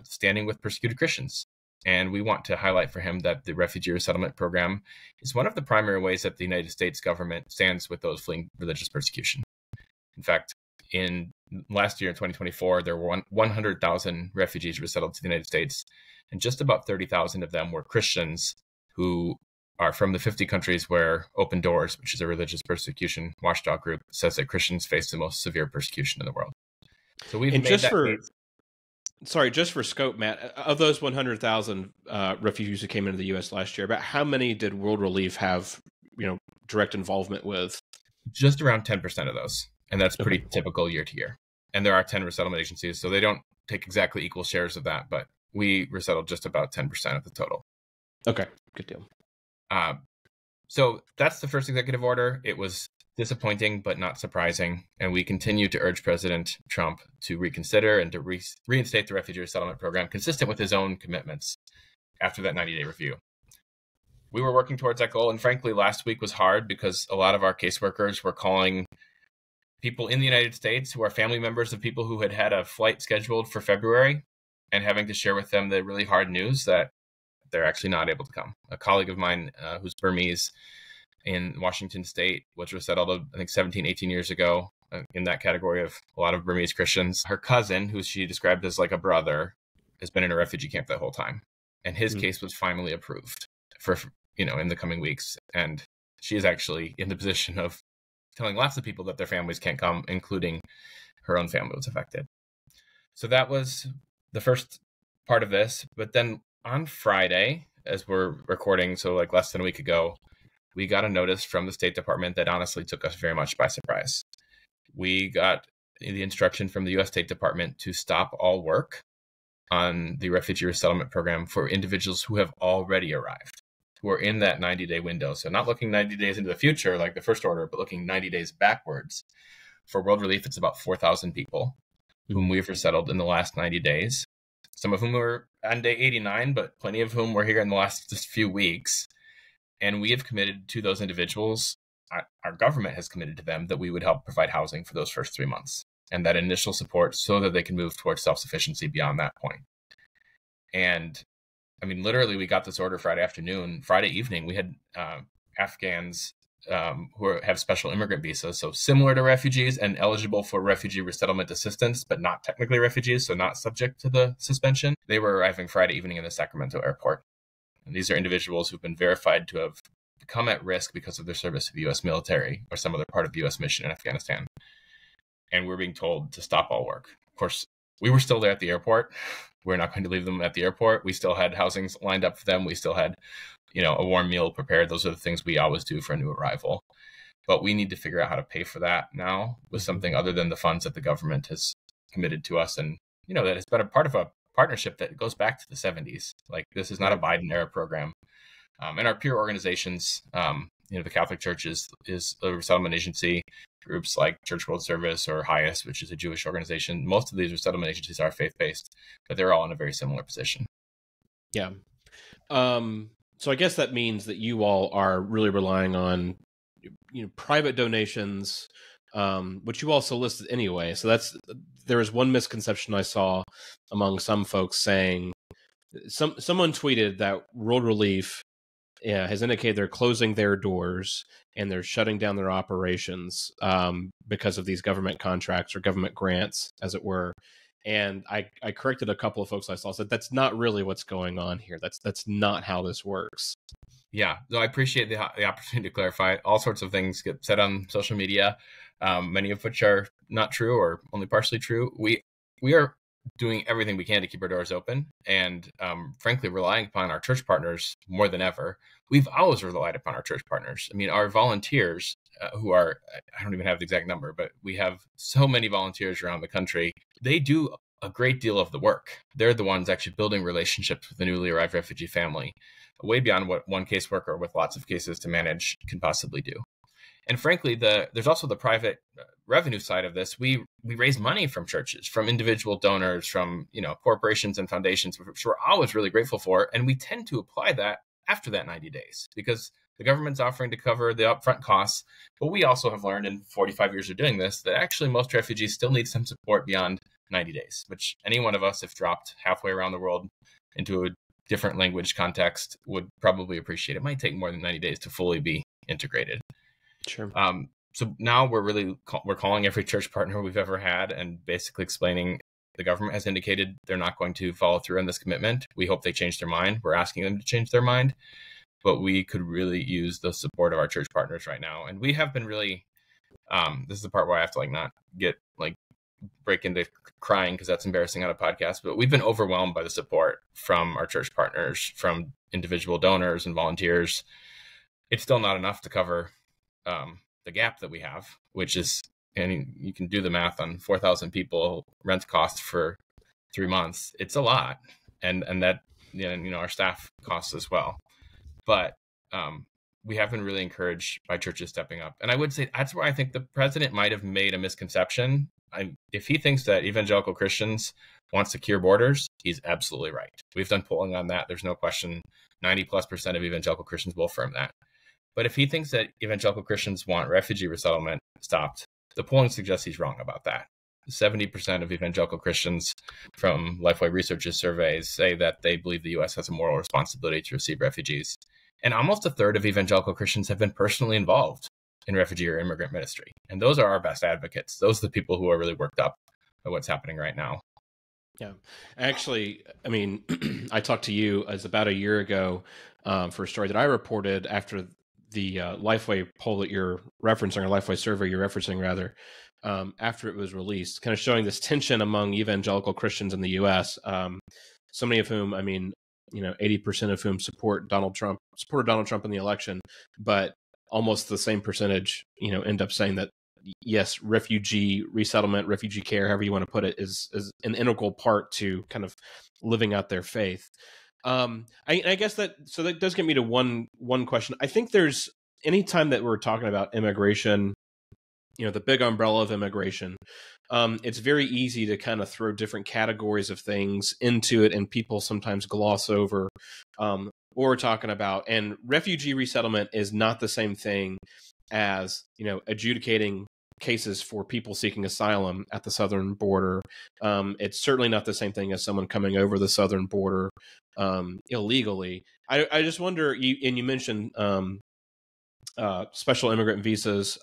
[SPEAKER 3] standing with persecuted Christians. And we want to highlight for him that the refugee resettlement program is one of the primary ways that the United States government stands with those fleeing religious persecution. In fact, in last year, in 2024, there were 100,000 refugees resettled to the United States, and just about 30,000 of them were Christians who are from the 50 countries where Open Doors, which is a religious persecution watchdog group, says that Christians face the most severe persecution in the world. So we've made that case.
[SPEAKER 1] Sorry, just for scope, Matt, of those 100,000 refugees who came into the U.S. last year, about how many did World Relief have, direct involvement with?
[SPEAKER 3] Just around 10% of those, and that's pretty typical year to year. And there are 10 resettlement agencies, so they don't take exactly equal shares of that, but we resettled just about 10% of the total.
[SPEAKER 1] Okay, good deal.
[SPEAKER 3] So that's the first executive order. It was disappointing, but not surprising. And we continue to urge President Trump to reconsider and to reinstate the refugee resettlement program consistent with his own commitments after that 90-day review. We were working towards that goal. And frankly, last week was hard because a lot of our caseworkers were calling people in the United States who are family members of people who had a flight scheduled for February and having to share with them the really hard news that they're actually not able to come. A colleague of mine who's Burmese in Washington State was resettled, I think, 17, 18 years ago in that category of a lot of Burmese Christians. Her cousin, who she described as like a brother, has been in a refugee camp that whole time. And his case was finally approved for, in the coming weeks. And she is actually in the position of telling lots of people that their families can't come, including her own family was affected. So that was the first part of this. But then on Friday, as we're recording, so like less than a week ago, we got a notice from the State Department that honestly took us very much by surprise. We got the instruction from the U.S. State Department to stop all work on the refugee resettlement program for individuals who have already arrived, who are in that 90-day window. So not looking 90 days into the future like the first order, but looking 90 days backwards. For World Relief, it's about 4,000 people whom we've resettled in the last 90 days. Some of whom were on day 89, but plenty of whom were here in the last just few weeks. And we have committed to those individuals, our government has committed to them, that we would help provide housing for those first 3 months and that initial support so that they can move towards self-sufficiency beyond that point. And I mean, literally, we got this order Friday afternoon. Friday evening, we had Afghans who have special immigrant visas, so similar to refugees and eligible for refugee resettlement assistance, but not technically refugees, so not subject to the suspension. They were arriving Friday evening in the Sacramento airport. And these are individuals who've been verified to have become at risk because of their service to the U.S. military or some other part of the U.S. mission in Afghanistan. And we're being told to stop all work. Of course, we were still there at the airport. We're not going to leave them at the airport. We still had housings lined up for them. We still had, a warm meal prepared. Those are the things we always do for a new arrival. But we need to figure out how to pay for that now with something other than the funds that the government has committed to us. And, that has been a part of a partnership that goes back to the 70s. Like, this is not a Biden era program. And our peer organizations, the Catholic Church is a resettlement agency. Groups like Church World Service or HIAS, which is a Jewish organization. Most of these resettlement agencies are faith-based, but they're all in a very similar position.
[SPEAKER 1] Yeah. So I guess that means that you all are really relying on, private donations, which you also listed anyway. So there is one misconception I saw among some folks saying, someone tweeted that World Relief has indicated they're closing their doors and they're shutting down their operations because of these government contracts or government grants, as it were. And I corrected a couple of folks I saw, said that's not really what's going on here. That's not how this works.
[SPEAKER 3] Yeah, so I appreciate the opportunity to clarify. All sorts of things get said on social media, many of which are not true or only partially true. We are doing everything we can to keep our doors open and frankly relying upon our church partners more than ever. We've always relied upon our church partners. I mean, our volunteers who are, I don't even have the exact number, but we have so many volunteers around the country. They do a great deal of the work. They're the ones actually building relationships with the newly arrived refugee family, way beyond what one caseworker with lots of cases to manage can possibly do. And frankly, there's also the private revenue side of this. We raise money from churches, from individual donors, from corporations and foundations, which we're always really grateful for. And we tend to apply that after that 90 days because the government's offering to cover the upfront costs. But we also have learned in 45 years of doing this that actually most refugees still need some support beyond 90 days, which any one of us, if dropped halfway around the world into a different language context, would probably appreciate. It might take more than 90 days to fully be integrated.
[SPEAKER 1] Sure.
[SPEAKER 3] So now we're calling every church partner we've ever had and basically explaining the government has indicated they're not going to follow through on this commitment. We hope they change their mind. We're asking them to change their mind, but we could really use the support of our church partners right now. And we have been really, this is the part where I have to not break into crying because that's embarrassing on a podcast, but we've been overwhelmed by the support from our church partners, from individual donors and volunteers. It's still not enough to cover the gap that we have, which is, and you can do the math on 4,000 people rent costs for 3 months. It's a lot. And that, our staff costs as well. But we have been really encouraged by churches stepping up. And I would say that's where I think the president might have made a misconception. If he thinks that evangelical Christians want secure borders, he's absolutely right. We've done polling on that. There's no question 90+% of evangelical Christians will affirm that. But if he thinks that evangelical Christians want refugee resettlement stopped, the polling suggests he's wrong about that. 70% of evangelical Christians from Lifeway Research's surveys say that they believe the U.S. has a moral responsibility to receive refugees. And almost a third of evangelical Christians have been personally involved in refugee or immigrant ministry. And those are our best advocates. Those are the people who are really worked up at what's happening right now.
[SPEAKER 1] Yeah. Actually, I mean, I talked to you as about a year ago for a story that I reported after the Lifeway poll that you're referencing, or Lifeway survey you're referencing, rather, after it was released, kind of showing this tension among evangelical Christians in the U.S., so many of whom, I mean, 80% of whom supported Donald Trump in the election, but almost the same percentage, end up saying that, yes, refugee resettlement, refugee care, however you want to put it, is an integral part to kind of living out their faith. I guess that does get me to one question. I think there's, anytime that we're talking about immigration, the big umbrella of immigration, it's very easy to kind of throw different categories of things into it, and people sometimes gloss over what we're talking about. And refugee resettlement is not the same thing as, adjudicating cases for people seeking asylum at the southern border. It's certainly not the same thing as someone coming over the southern border illegally. I just wonder, you mentioned special immigrant visas,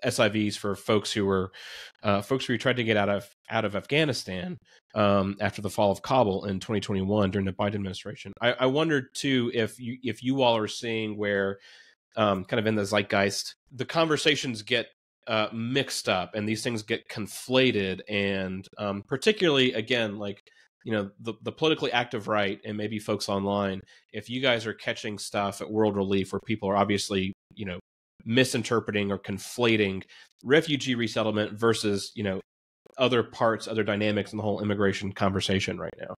[SPEAKER 1] SIVs for folks who tried to get out of Afghanistan after the fall of Kabul in 2021 during the Biden administration. I wondered too if you all are seeing where kind of in the zeitgeist the conversations get mixed up and these things get conflated, and particularly again, like, the politically active right and maybe folks online, if you guys are catching stuff at World Relief where people are obviously, misinterpreting or conflating refugee resettlement versus, other dynamics in the whole immigration conversation right now.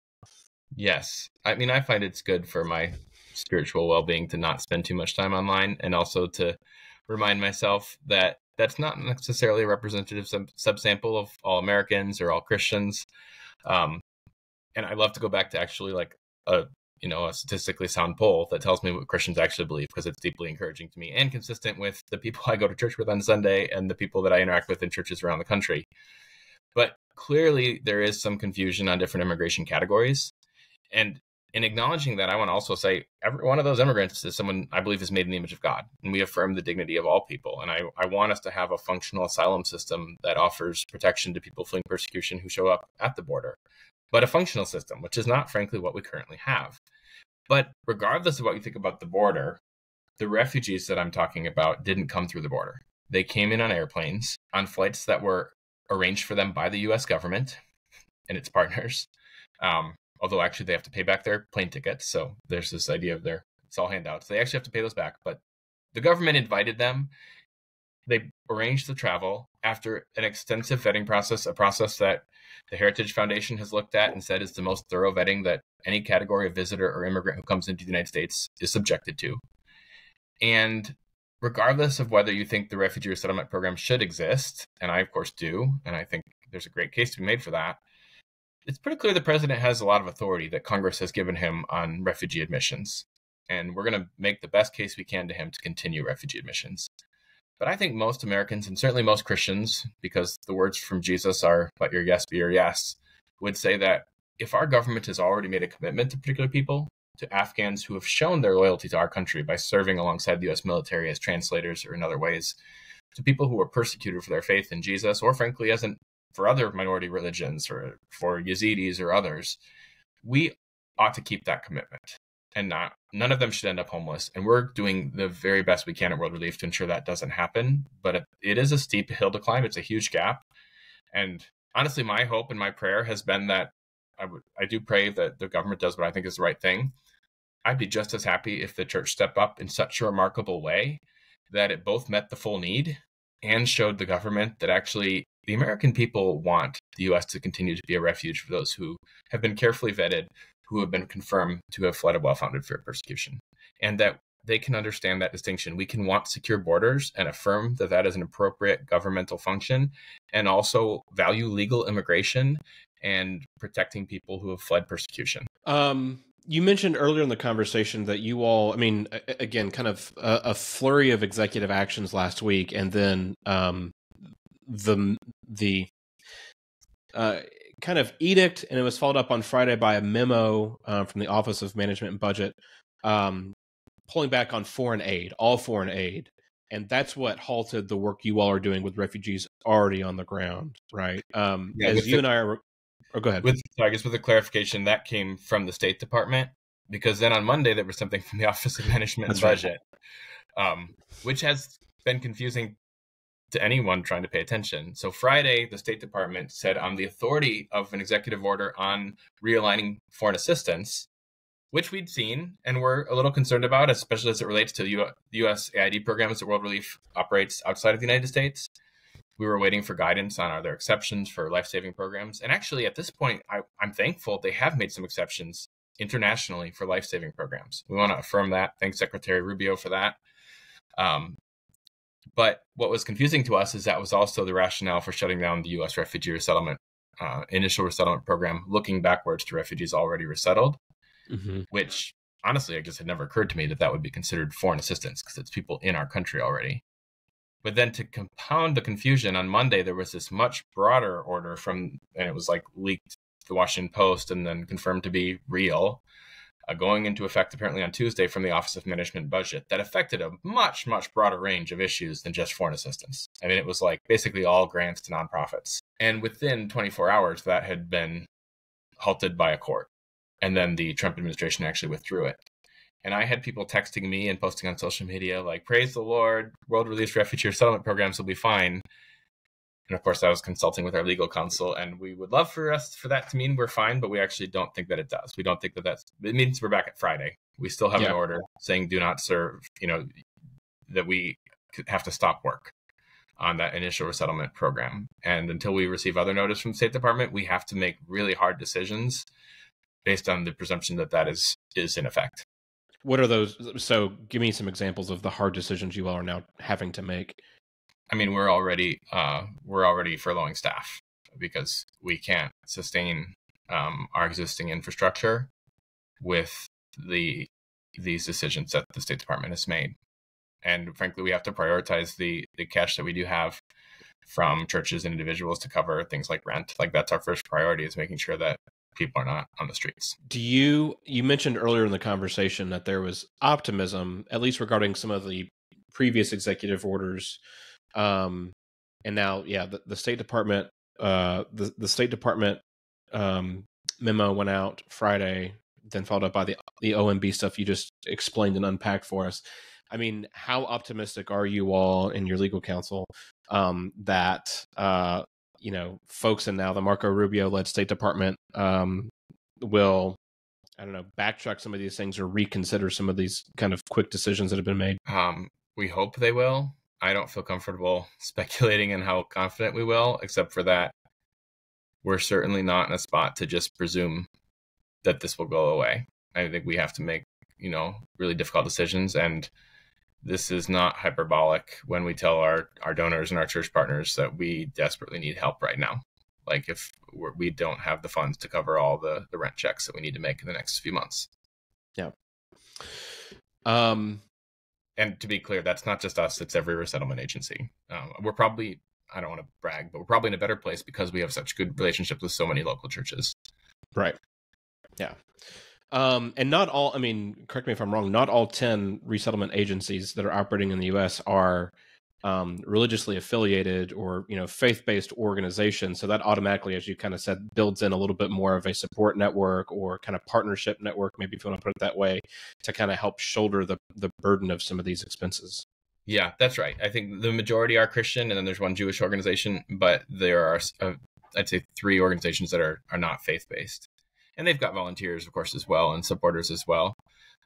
[SPEAKER 3] Yes. I mean, I find it's good for my spiritual well-being to not spend too much time online, and also to remind myself that that's not necessarily a representative subsample of all Americans or all Christians. And I love to go back to actually like a statistically sound poll that tells me what Christians actually believe, because it's deeply encouraging to me and consistent with the people I go to church with on Sunday and the people that I interact with in churches around the country. But clearly there is some confusion on different immigration categories. And in acknowledging that, I want to also say every one of those immigrants is someone I believe is made in the image of God, and we affirm the dignity of all people. And I want us to have a functional asylum system that offers protection to people fleeing persecution who show up at the border, but a functional system, which is not, frankly, what we currently have. But regardless of what you think about the border, the refugees that I'm talking about didn't come through the border. They came in on airplanes, on flights that were arranged for them by the U.S. government and its partners. Although actually they have to pay back their plane tickets. So there's this idea of it's all handouts. They actually have to pay those back, but the government invited them. They arranged the travel after an extensive vetting process, a process that the Heritage Foundation has looked at and said is the most thorough vetting that any category of visitor or immigrant who comes into the United States is subjected to. And regardless of whether you think the refugee resettlement program should exist, and I of course do, and I think there's a great case to be made for that, it's pretty clear the president has a lot of authority that Congress has given him on refugee admissions. And we're going to make the best case we can to him to continue refugee admissions. But I think most Americans, and certainly most Christians, because the words from Jesus are, let your yes be your yes, would say that if our government has already made a commitment to particular people, to Afghans who have shown their loyalty to our country by serving alongside the U.S. military as translators or in other ways, to people who were persecuted for their faith in Jesus, or frankly, for other minority religions or for Yazidis or others, we ought to keep that commitment. And none of them should end up homeless. And we're doing the very best we can at World Relief to ensure that doesn't happen. But it is a steep hill to climb. It's a huge gap. And honestly, my hope and my prayer has been that I do pray that the government does what I think is the right thing. I'd be just as happy if the church stepped up in such a remarkable way that it both met the full need and showed the government that actually the American people want the U.S. to continue to be a refuge for those who have been carefully vetted, who have been confirmed to have fled a well-founded fear of persecution. And that they can understand that distinction. We can want secure borders and affirm that that is an appropriate governmental function, and also value legal immigration and protecting people who have fled persecution.
[SPEAKER 1] You mentioned earlier in the conversation that you all, I mean, again, kind of a flurry of executive actions last week, and then the kind of edict, and it was followed up on Friday by a memo from the Office of Management and Budget pulling back on foreign aid, all foreign aid. And that's what halted the work you all are doing with refugees already on the ground, right? As you and I are... Oh, go ahead.
[SPEAKER 3] I guess with the clarification, that came from the State Department, because then on Monday there was something from the Office of Management and Budget, which has been confusing to anyone trying to pay attention. So Friday, the State Department said on the authority of an executive order on realigning foreign assistance, which we'd seen and were a little concerned about, especially as it relates to the U.S. aide programs that World Relief operates outside of the United States. We were waiting for guidance on are there exceptions for life-saving programs. And actually, at this point, I'm thankful they have made some exceptions internationally for life-saving programs. We want to affirm that. Thanks, Secretary Rubio, for that. But what was confusing to us is that was also the rationale for shutting down the U.S. refugee resettlement, initial resettlement program, looking backwards to refugees already resettled, which honestly, I guess had never occurred to me that that would be considered foreign assistance because it's people in our country already. But then to compound the confusion, on Monday, there was this much broader order and it was like leaked to the Washington Post and then confirmed to be real, going into effect apparently on Tuesday from the Office of Management and Budget, that affected a much, much broader range of issues than just foreign assistance. I mean, it was like basically all grants to nonprofits. And within 24 hours, that had been halted by a court. And then the Trump administration actually withdrew it. And I had people texting me and posting on social media like, praise the Lord, World Relief Refugee Resettlement programs will be fine. And of course, I was consulting with our legal counsel, and we would love for that to mean we're fine, but we actually don't think that it does. We don't think it means we're back at Friday. We still have an order saying do not serve, that we have to stop work on that initial resettlement program. And until we receive other notice from the State Department, we have to make really hard decisions based on the presumption that that is in effect.
[SPEAKER 1] What are those? So give me some examples of the hard decisions you all are now having to make.
[SPEAKER 3] I mean, we're already furloughing staff because we can't sustain our existing infrastructure with these decisions that the State Department has made. And frankly, we have to prioritize the cash that we do have from churches and individuals to cover things like rent. Like that's our first priority, is making sure that people are not on the streets.
[SPEAKER 1] You mentioned earlier in the conversation that there was optimism, at least regarding some of the previous executive orders. And now, the State Department, the State Department memo went out Friday, then followed up by the OMB stuff you just explained and unpacked for us. I mean, how optimistic are you all in your legal counsel that folks in now the Marco Rubio-led State Department will, backtrack some of these things or reconsider some of these kind of quick decisions that have been made?
[SPEAKER 3] We hope they will. I don't feel comfortable speculating in how confident we will, except for that we're certainly not in a spot to just presume that this will go away. I think we have to make, really difficult decisions. And this is not hyperbolic when we tell our donors and our church partners that we desperately need help right now. Like if we don't have the funds to cover all the rent checks that we need to make in the next few months.
[SPEAKER 1] Yeah.
[SPEAKER 3] And to be clear, that's not just us, it's every resettlement agency. We're probably, I don't want to brag, but we're probably in a better place because we have such good relationships with so many local churches.
[SPEAKER 1] Right. Yeah. And not all, correct me if I'm wrong, not all 10 resettlement agencies that are operating in the U.S. are religiously affiliated or, faith-based organizations. So that automatically, as you kind of said, builds in a little bit more of a support network or kind of partnership network, maybe if you want to put it that way, to kind of help shoulder the burden of some of these expenses.
[SPEAKER 3] Yeah, that's right. I think the majority are Christian, and then there's one Jewish organization, but there are, I'd say, 3 organizations that are not faith-based. And they've got volunteers, of course, as well, and supporters as well.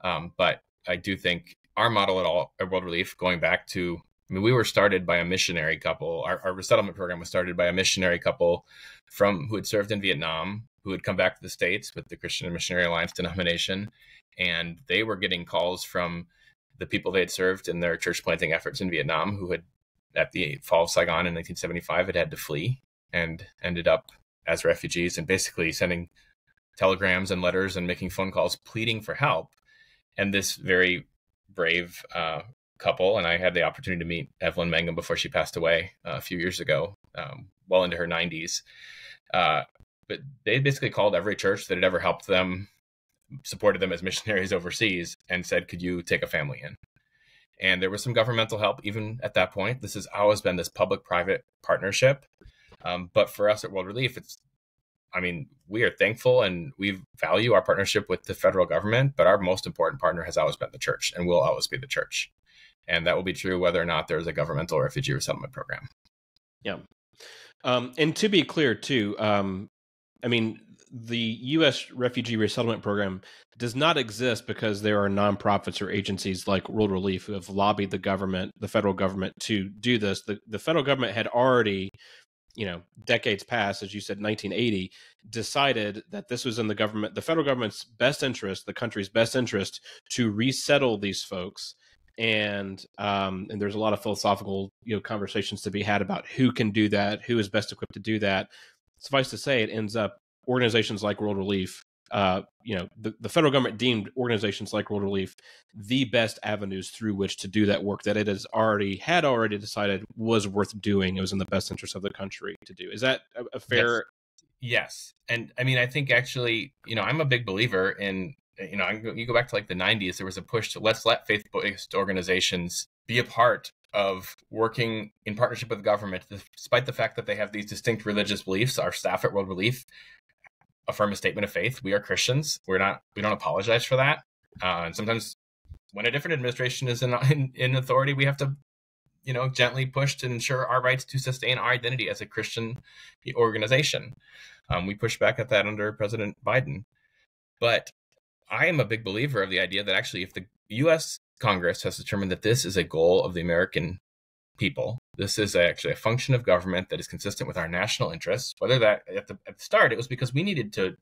[SPEAKER 3] But I do think our model at World Relief, going back to, we were started by a missionary couple. Our resettlement program was started by a missionary couple who had served in Vietnam, who had come back to the States with the Christian Missionary Alliance denomination. And they were getting calls from the people they had served in their church planting efforts in Vietnam, who had, at the fall of Saigon in 1975, had to flee and ended up as refugees, and basically sending telegrams and letters and making phone calls pleading for help. And this very brave couple, and I had the opportunity to meet Evelyn Mangum before she passed away a few years ago, well into her 90s. But they basically called every church that had ever helped them, supported them as missionaries overseas, and said, could you take a family in? And there was some governmental help even at that point. This has always been this public-private partnership. But for us at World Relief, we are thankful and we value our partnership with the federal government, but our most important partner has always been the church and will always be the church. And that will be true whether or not there's a governmental refugee resettlement program.
[SPEAKER 1] Yeah. And to be clear, too, the U.S. Refugee Resettlement Program does not exist because there are nonprofits or agencies like World Relief who have lobbied the federal government to do this. The federal government had already, decades past, as you said, 1980, decided that this was in the federal government's best interest, the country's best interest, to resettle these folks. And there's a lot of philosophical, conversations to be had about who can do that, who is best equipped to do that. Suffice to say, it ends up organizations like World Relief, the federal government deemed organizations like World Relief the best avenues through which to do that work that it had already decided was worth doing. It was in the best interest of the country to do. Is that a fair?
[SPEAKER 3] Yes. And I think actually, I'm a big believer in, you go back to like the 90s, there was a push to let's let faith-based organizations be a part of working in partnership with the government, despite the fact that they have these distinct religious beliefs. Our staff at World Relief affirm a statement of faith. We are Christians. We don't apologize for that. And sometimes when a different administration is in authority, we have to, gently push to ensure our rights to sustain our identity as a Christian organization. We push back at that under President Biden. But I am a big believer of the idea that actually if the U.S. Congress has determined that this is a goal of the American people, this is actually a function of government that is consistent with our national interests, whether that at the start, it was because we needed to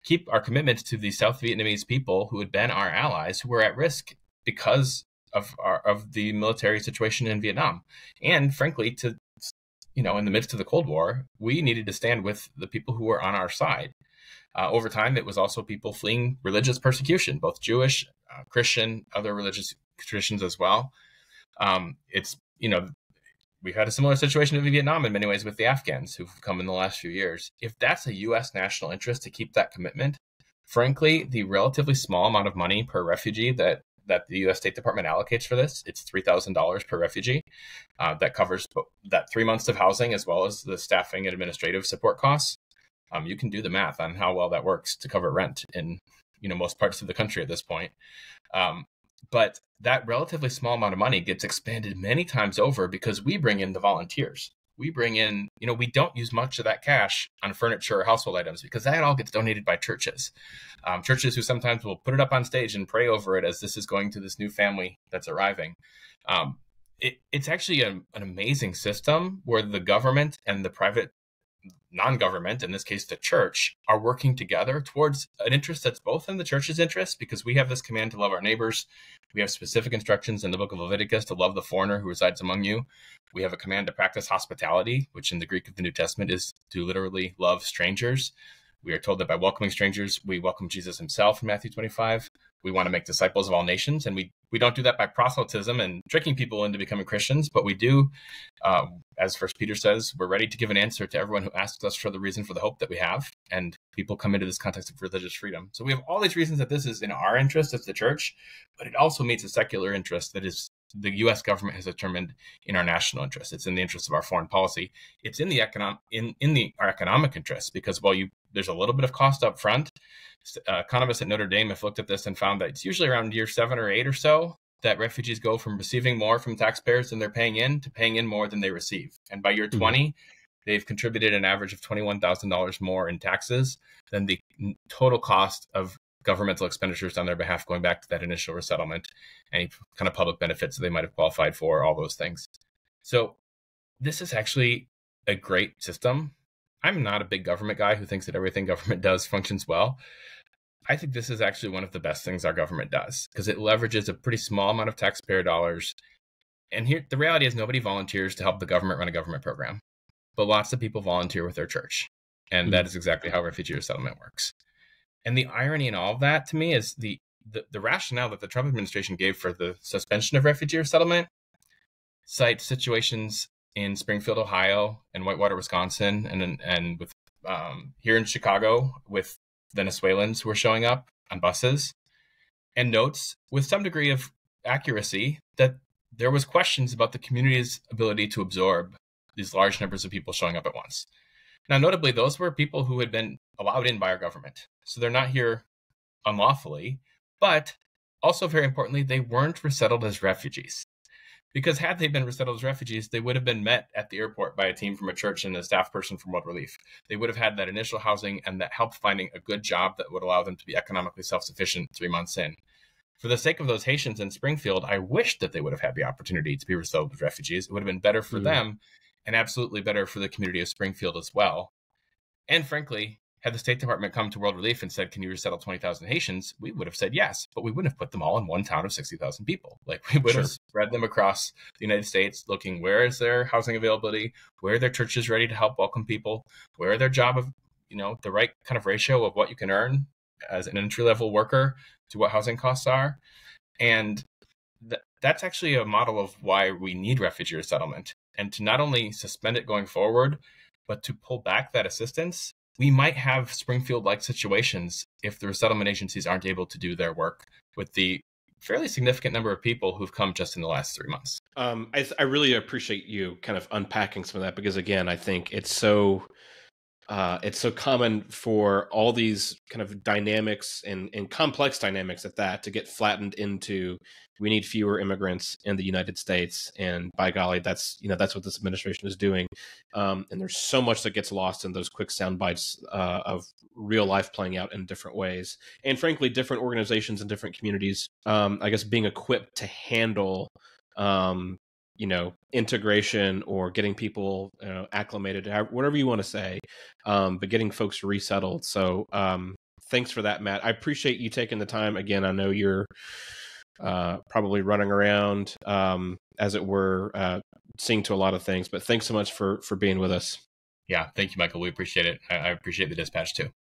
[SPEAKER 3] keep our commitment to the South Vietnamese people who had been our allies, who were at risk because of the military situation in Vietnam. And frankly, in the midst of the Cold War, we needed to stand with the people who were on our side. Over time, it was also people fleeing religious persecution, both Jewish, Christian, other religious traditions as well. We've had a similar situation in Vietnam in many ways with the Afghans who've come in the last few years. If that's a U.S. national interest to keep that commitment, frankly, the relatively small amount of money per refugee that the U.S. State Department allocates for this, it's $3,000 per refugee. That covers that 3 months of housing as well as the staffing and administrative support costs. You can do the math on how well that works to cover rent in most parts of the country at this point. But that relatively small amount of money gets expanded many times over because we bring in the volunteers. We bring in, we don't use much of that cash on furniture or household items because that all gets donated by churches. Churches who sometimes will put it up on stage and pray over it as this is going to this new family that's arriving. It's actually an amazing system where the government and the private non-government, in this case the church, are working together towards an interest that's both in the church's interest, because we have this command to love our neighbors. We have specific instructions in the book of Leviticus to love the foreigner who resides among you. We have a command to practice hospitality, which in the Greek of the New Testament is to literally love strangers. We are told that by welcoming strangers, we welcome Jesus himself in Matthew 25. We want to make disciples of all nations, and we don't do that by proselytism and tricking people into becoming Christians, but we do, as First Peter says, we're ready to give an answer to everyone who asks us for the reason for the hope that we have, and people come into this context of religious freedom. So we have all these reasons that this is in our interest as the church, but it also meets a secular interest that is the U.S. government has determined in our national interest. It's in the interest of our foreign policy. It's in the our economic interest, because while there's a little bit of cost up front, economists at Notre Dame have looked at this and found that it's usually around year 7 or 8 or so that refugees go from receiving more from taxpayers than they're paying in to paying in more than they receive. And by year 20, they've contributed an average of $21,000 more in taxes than the total cost of governmental expenditures on their behalf, going back to that initial resettlement, any kind of public benefits that they might have qualified for, all those things. So this is actually a great system. I'm not a big government guy who thinks that everything government does functions well. I think this is actually one of the best things our government does, because it leverages a pretty small amount of taxpayer dollars. And here, the reality is nobody volunteers to help the government run a government program, but lots of people volunteer with their church. And that is exactly how refugee resettlement works. And the irony in all of that, to me, is the rationale that the Trump administration gave for the suspension of refugee resettlement cites situations in Springfield, Ohio, and Whitewater, Wisconsin, and with here in Chicago with Venezuelans who were showing up on buses, and notes with some degree of accuracy that there was questions about the community's ability to absorb these large numbers of people showing up at once. Now, notably, those were people who had been allowed in by our government. So they're not here unlawfully, but also very importantly, they weren't resettled as refugees. Because had they been resettled as refugees, they would have been met at the airport by a team from a church and a staff person from World Relief. They would have had that initial housing and that help finding a good job that would allow them to be economically self-sufficient 3 months in. For the sake of those Haitians in Springfield, I wish that they would have had the opportunity to be resettled as refugees. It would have been better for them and absolutely better for the community of Springfield as well. And frankly, had the State Department come to World Relief and said, can you resettle 20,000 Haitians? We would have said yes, but we wouldn't have put them all in one town of 60,000 people. Like, we would have spread them across the United States, looking where is their housing availability, where are their churches ready to help welcome people, where are their job of, the right kind of ratio of what you can earn as an entry-level worker to what housing costs are. And that's actually a model of why we need refugee resettlement. And to not only suspend it going forward, but to pull back that assistance, we might have Springfield-like situations if the resettlement agencies aren't able to do their work with the fairly significant number of people who've come just in the last 3 months.
[SPEAKER 1] I really appreciate you kind of unpacking some of that, because again, I think it's so common for all these kind of dynamics and complex dynamics at that to get flattened into, we need fewer immigrants in the United States, and by golly, that's what this administration is doing. And there's so much that gets lost in those quick sound bites of real life playing out in different ways, and frankly, different organizations and different communities, I guess, being equipped to handle integration or getting people acclimated, whatever you want to say, but getting folks resettled. So thanks for that, Matt. I appreciate you taking the time. Again, I know you're probably running around, as it were, seeing to a lot of things, but thanks so much for being with us.
[SPEAKER 3] Yeah, thank you, Michael. We appreciate it. I appreciate the dispatch too.